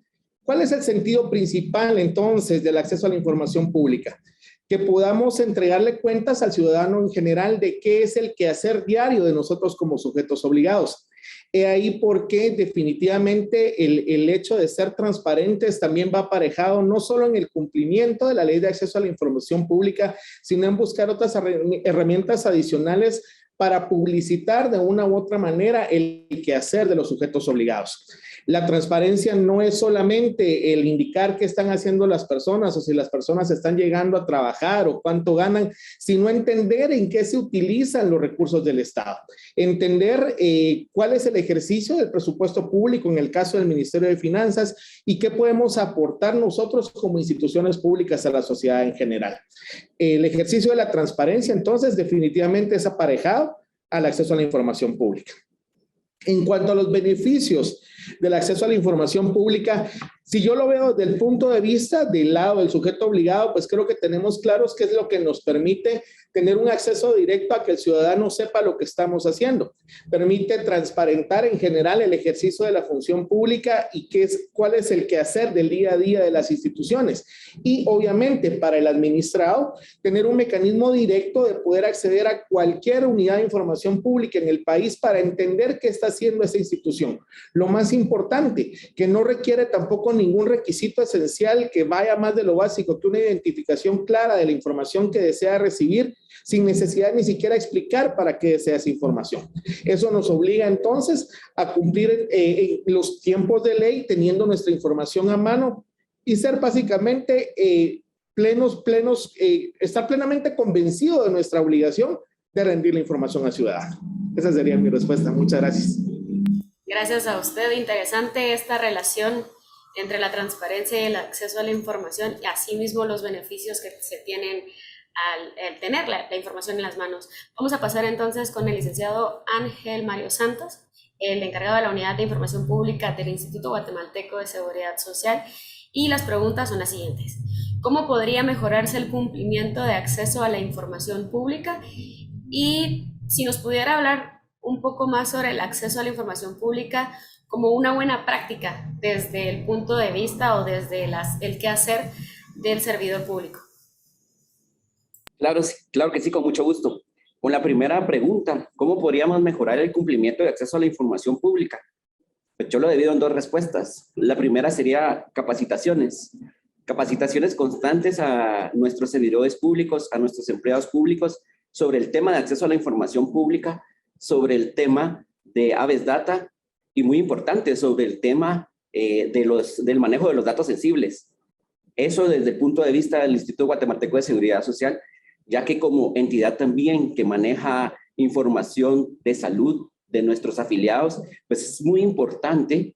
¿Cuál es el sentido principal entonces del acceso a la información pública? Que podamos entregarle cuentas al ciudadano en general de qué es el quehacer diario de nosotros como sujetos obligados. He ahí porque definitivamente el hecho de ser transparentes también va aparejado no solo en el cumplimiento de la ley de acceso a la información pública, sino en buscar otras herramientas adicionales para publicitar de una u otra manera el quehacer de los sujetos obligados. La transparencia no es solamente el indicar qué están haciendo las personas o si las personas están llegando a trabajar o cuánto ganan, sino entender en qué se utilizan los recursos del Estado. Entender cuál es el ejercicio del presupuesto público en el caso del Ministerio de Finanzas y qué podemos aportar nosotros como instituciones públicas a la sociedad en general. El ejercicio de la transparencia, entonces, definitivamente es aparejado al acceso a la información pública. En cuanto a los beneficios del acceso a la información pública, si yo lo veo desde el punto de vista del lado del sujeto obligado, pues creo que tenemos claros qué es lo que nos permite tener un acceso directo a que el ciudadano sepa lo que estamos haciendo. Permite transparentar en general el ejercicio de la función pública y cuál es el quehacer del día a día de las instituciones. Y obviamente para el administrado, tener un mecanismo directo de poder acceder a cualquier unidad de información pública en el país para entender qué está haciendo esa institución. Lo más importante, que no requiere tampoco ningún requisito esencial que vaya más de lo básico, que una identificación clara de la información que desea recibir, sin necesidad ni siquiera explicar para qué desea esa información. Eso nos obliga entonces a cumplir los tiempos de ley, teniendo nuestra información a mano y ser básicamente estar plenamente convencido de nuestra obligación de rendir la información al ciudadano. Esa sería mi respuesta. Muchas gracias. Gracias a usted. Interesante esta relación entre la transparencia y el acceso a la información y asimismo los beneficios que se tienen al tener la información en las manos. Vamos a pasar entonces con el licenciado Ángel Mario Santos, el encargado de la Unidad de Información Pública del Instituto Guatemalteco de Seguridad Social, y las preguntas son las siguientes. ¿Cómo podría mejorarse el cumplimiento de acceso a la información pública? Y si nos pudiera hablar un poco más sobre el acceso a la información pública como una buena práctica desde el punto de vista o desde el quehacer del servidor público. Claro que sí, con mucho gusto. Con la primera pregunta, ¿cómo podríamos mejorar el cumplimiento de acceso a la información pública? Pues yo lo divido en dos respuestas. La primera sería capacitaciones. Capacitaciones constantes a nuestros servidores públicos, a nuestros empleados públicos, sobre el tema de acceso a la información pública, sobre el tema de Aves Data y muy importante, sobre el tema del manejo de los datos sensibles. Eso desde el punto de vista del Instituto Guatemalteco de Seguridad Social, ya que como entidad también que maneja información de salud de nuestros afiliados, pues es muy importante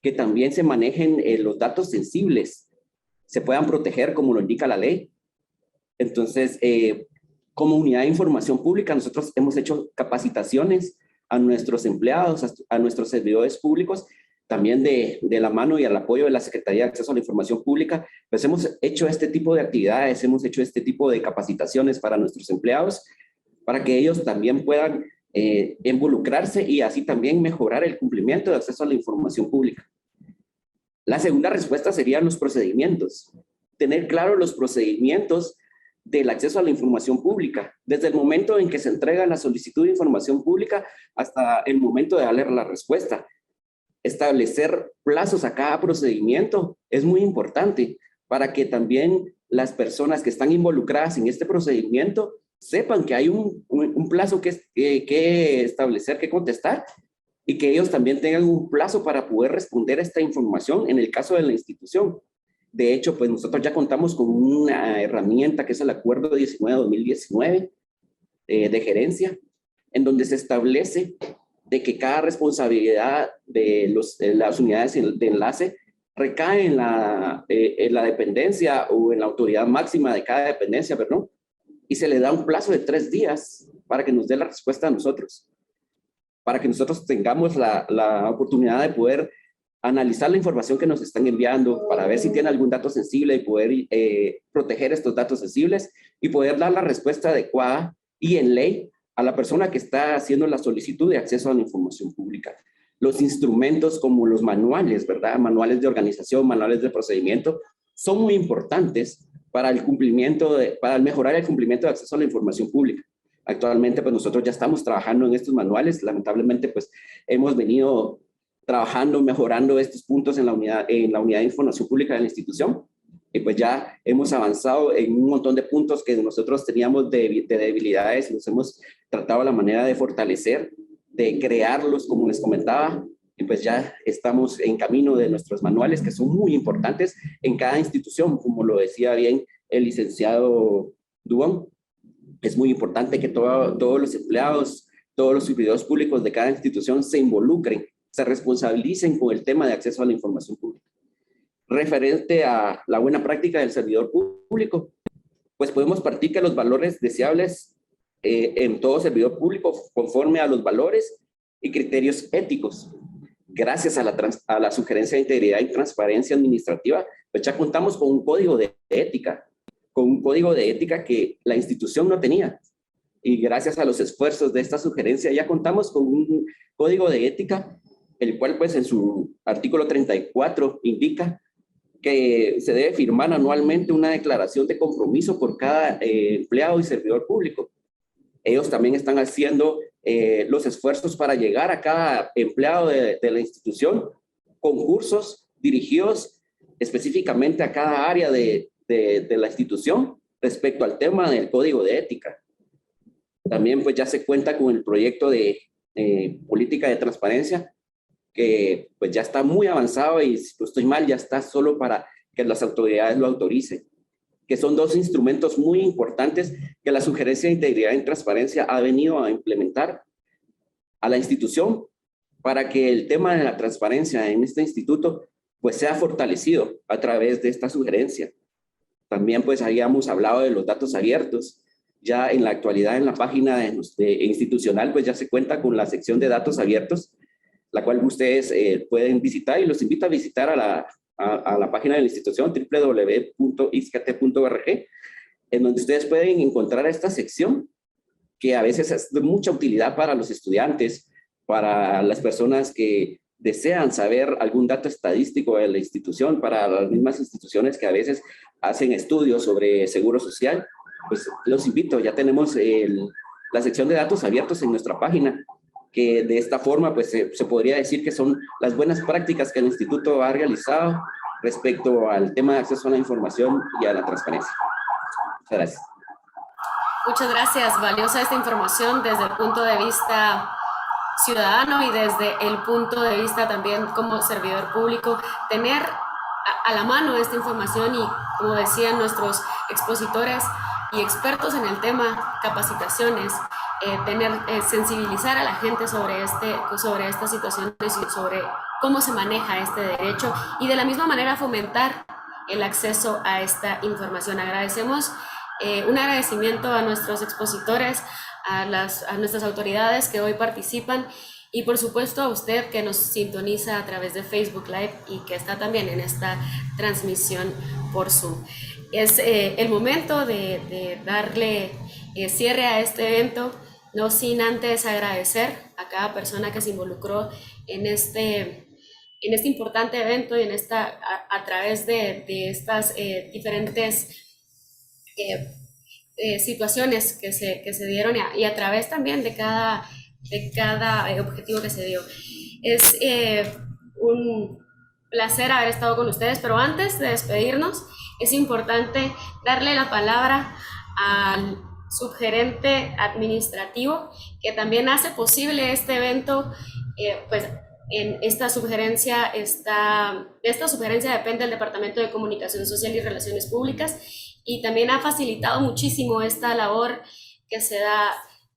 que también se manejen los datos sensibles, se puedan proteger como lo indica la ley. Entonces, como unidad de información pública, nosotros hemos hecho capacitaciones a nuestros empleados, a nuestros servidores públicos, también de la mano y al apoyo de la Secretaría de Acceso a la Información Pública, pues hemos hecho este tipo de actividades, hemos hecho este tipo de capacitaciones para nuestros empleados, para que ellos también puedan involucrarse y así también mejorar el cumplimiento de acceso a la información pública. La segunda respuesta serían los procedimientos. Tener claro los procedimientos del acceso a la información pública, desde el momento en que se entrega la solicitud de información pública hasta el momento de darle la respuesta. Establecer plazos a cada procedimiento es muy importante para que también las personas que están involucradas en este procedimiento sepan que hay un plazo que establecer, que contestar, y que ellos también tengan un plazo para poder responder a esta información en el caso de la institución. De hecho, pues nosotros ya contamos con una herramienta que es el Acuerdo 19-2019 de gerencia, en donde se establece de que cada responsabilidad de las unidades de enlace recae en la dependencia o en la autoridad máxima de cada dependencia, perdón, y se le da un plazo de 3 días para que nos dé la respuesta a nosotros, para que nosotros tengamos la oportunidad de poder analizar la información que nos están enviando, para ver si tiene algún dato sensible y poder proteger estos datos sensibles y poder dar la respuesta adecuada y en ley a la persona que está haciendo la solicitud de acceso a la información pública. Los instrumentos como los manuales, ¿verdad? Manuales de organización, manuales de procedimiento, son muy importantes para el cumplimiento, para mejorar el cumplimiento de acceso a la información pública. Actualmente, pues nosotros ya estamos trabajando en estos manuales. Lamentablemente, pues hemos venido trabajando, mejorando estos puntos en la unidad de información pública de la institución. Y pues ya hemos avanzado en un montón de puntos que nosotros teníamos de debilidades y nos hemos tratado la manera de fortalecer, de crearlos, como les comentaba. Y pues ya estamos en camino de nuestros manuales, que son muy importantes en cada institución, como lo decía bien el licenciado Duón. Es muy importante que todos los empleados, todos los servidores públicos de cada institución se involucren, se responsabilicen con el tema de acceso a la información pública. Referente a la buena práctica del servidor público, pues podemos partir que los valores deseables en todo servidor público conforme a los valores y criterios éticos. Gracias a la sugerencia de integridad y transparencia administrativa, pues ya contamos con un código de ética, que la institución no tenía. Y gracias a los esfuerzos de esta sugerencia ya contamos con un código de ética, el cual pues en su artículo 34 indica que se debe firmar anualmente una declaración de compromiso por cada empleado y servidor público. Ellos también están haciendo los esfuerzos para llegar a cada empleado de la institución, concursos dirigidos específicamente a cada área de la institución respecto al tema del código de ética. También pues ya se cuenta con el proyecto de política de transparencia, que pues ya está muy avanzado y si no estoy mal ya está solo para que las autoridades lo autoricen, que son 2 instrumentos muy importantes que la sugerencia de integridad y transparencia ha venido a implementar a la institución para que el tema de la transparencia en este instituto pues sea fortalecido a través de esta sugerencia. También pues habíamos hablado de los datos abiertos. Ya en la actualidad en la página institucional pues ya se cuenta con la sección de datos abiertos, la cual ustedes pueden visitar y los invito a visitar a la página de la institución www.ixcat.org, en donde ustedes pueden encontrar esta sección que a veces es de mucha utilidad para los estudiantes, para las personas que desean saber algún dato estadístico de la institución, para las mismas instituciones que a veces hacen estudios sobre seguro social. Pues los invito, ya tenemos la sección de datos abiertos en nuestra página, que de esta forma pues se podría decir que son las buenas prácticas que el instituto ha realizado respecto al tema de acceso a la información y a la transparencia. Muchas gracias. Muchas gracias. Valiosa esta información desde el punto de vista ciudadano y desde el punto de vista también como servidor público. Tener a la mano esta información y, como decían nuestros expositores y expertos en el tema, capacitaciones, sensibilizar a la gente sobre estas situaciones y sobre cómo se maneja este derecho y de la misma manera fomentar el acceso a esta información. Agradecemos un agradecimiento a nuestros expositores, a nuestras autoridades que hoy participan Y por supuesto a usted que nos sintoniza a través de Facebook Live y que está también en esta transmisión por Zoom. Es el momento de darle cierre a este evento, no sin antes agradecer a cada persona que se involucró en este importante evento y a través de estas diferentes situaciones que se dieron y a través también de cada objetivo que se dio. Es un placer haber estado con ustedes, pero antes de despedirnos es importante darle la palabra al subgerente administrativo que también hace posible este evento. Pues en esta sugerencia depende del Departamento de Comunicación Social y Relaciones Públicas, y también ha facilitado muchísimo esta labor que se da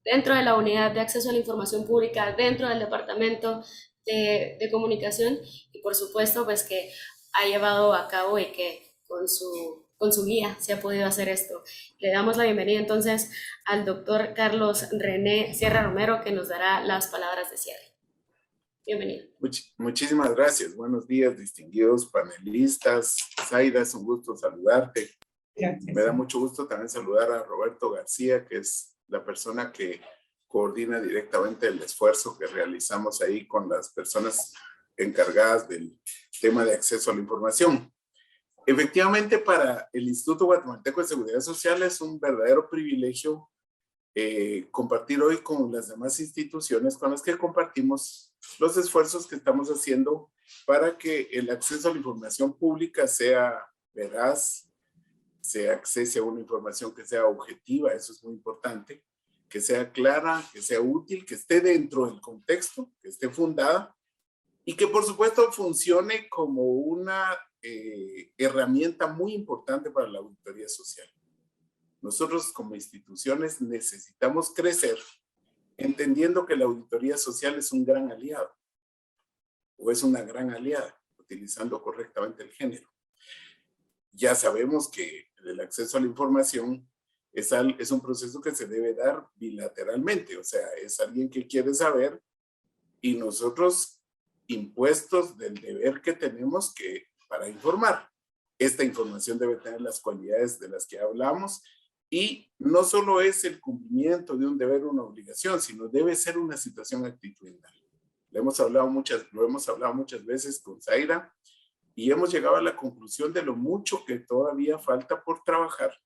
dentro de la Unidad de Acceso a la Información Pública, dentro del Departamento de Comunicación, y por supuesto pues que ha llevado a cabo y que con su guía se ha podido hacer esto. Le damos la bienvenida entonces al doctor Carlos René Sierra Romero, que nos dará las palabras de cierre. Bienvenido. Muchísimas gracias. Buenos días, distinguidos panelistas. Zaida, es un gusto saludarte. Gracias. Me da mucho gusto también saludar a Roberto García, que es la persona que coordina directamente el esfuerzo que realizamos ahí con las personas encargadas del tema de acceso a la información. Efectivamente, para el Instituto Guatemalteco de Seguridad Social es un verdadero privilegio compartir hoy con las demás instituciones con las que compartimos los esfuerzos que estamos haciendo para que el acceso a la información pública sea veraz, se accese a una información que sea objetiva, eso es muy importante, que sea clara, que sea útil, que esté dentro del contexto, que esté fundada y que por supuesto funcione como una herramienta muy importante para la auditoría social. Nosotros como instituciones necesitamos crecer entendiendo que la auditoría social es un gran aliado o es una gran aliada, utilizando correctamente el género. Ya sabemos que el acceso a la información es un proceso que se debe dar bilateralmente, o sea, es alguien que quiere saber y nosotros impuestos del deber que tenemos para informar. Esta información debe tener las cualidades de las que hablamos y no solo es el cumplimiento de un deber o una obligación, sino debe ser una situación actitudinal. Lo hemos hablado muchas veces con Zaira y hemos llegado a la conclusión de lo mucho que todavía falta por trabajar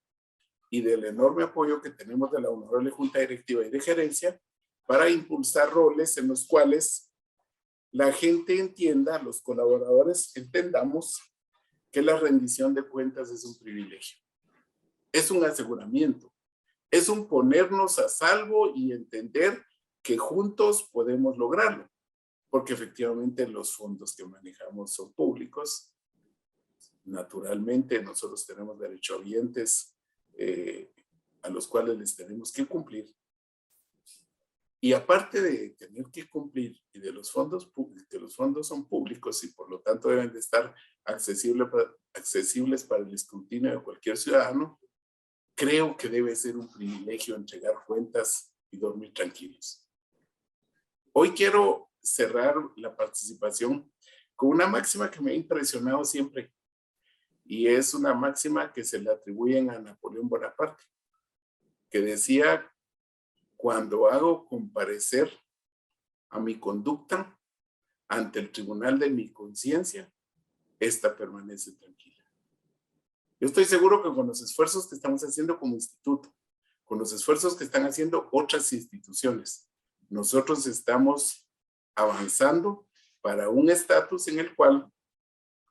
y del enorme apoyo que tenemos de la Honorable Junta Directiva y de Gerencia para impulsar roles en los cuales la gente entienda, los colaboradores entendamos que la rendición de cuentas es un privilegio. Es un aseguramiento, es un ponernos a salvo y entender que juntos podemos lograrlo, porque efectivamente los fondos que manejamos son públicos. Naturalmente nosotros tenemos derechohabientes a los cuales les tenemos que cumplir. Y aparte de tener que cumplir y de los fondos, que los fondos son públicos y por lo tanto deben de estar accesibles para el escrutinio de cualquier ciudadano, creo que debe ser un privilegio entregar cuentas y dormir tranquilos. Hoy quiero cerrar la participación con una máxima que me ha impresionado siempre y es una máxima que se le atribuyen a Napoleón Bonaparte, que decía: cuando hago comparecer a mi conducta ante el tribunal de mi conciencia, esta permanece tranquila. Yo estoy seguro que con los esfuerzos que estamos haciendo como instituto, con los esfuerzos que están haciendo otras instituciones, nosotros estamos avanzando para un estatus en el cual,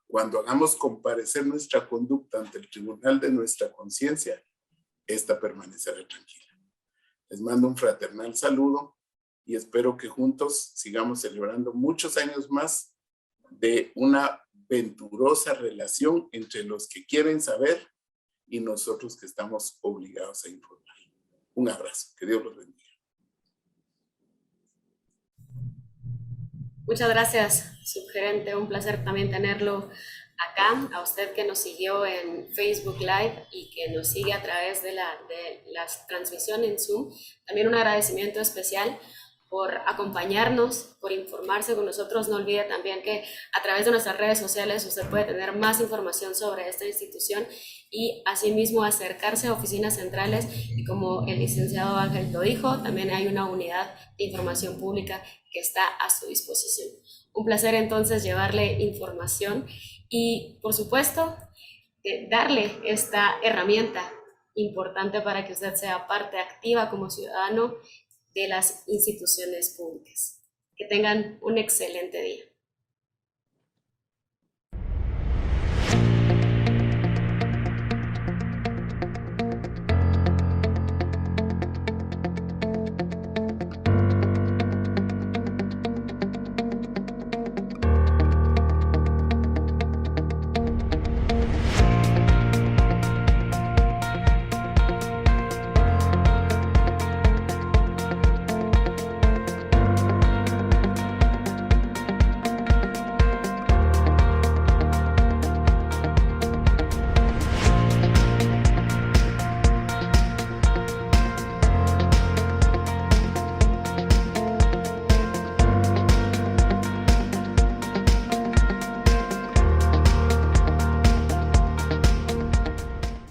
cuando hagamos comparecer nuestra conducta ante el tribunal de nuestra conciencia, esta permanecerá tranquila. Les mando un fraternal saludo y espero que juntos sigamos celebrando muchos años más de una venturosa relación entre los que quieren saber y nosotros que estamos obligados a informar. Un abrazo, que Dios los bendiga. Muchas gracias, subgerente. Un placer también tenerlo acá. A usted que nos siguió en Facebook Live y que nos sigue a través de la transmisión en Zoom. También un agradecimiento especial por acompañarnos, por informarse con nosotros. No olvide también que a través de nuestras redes sociales usted puede tener más información sobre esta institución y asimismo acercarse a oficinas centrales, y como el licenciado Ángel lo dijo, también hay una unidad de información pública que está a su disposición. Un placer entonces llevarle información y, por supuesto, darle esta herramienta importante para que usted sea parte activa como ciudadano de las instituciones públicas. Que tengan un excelente día.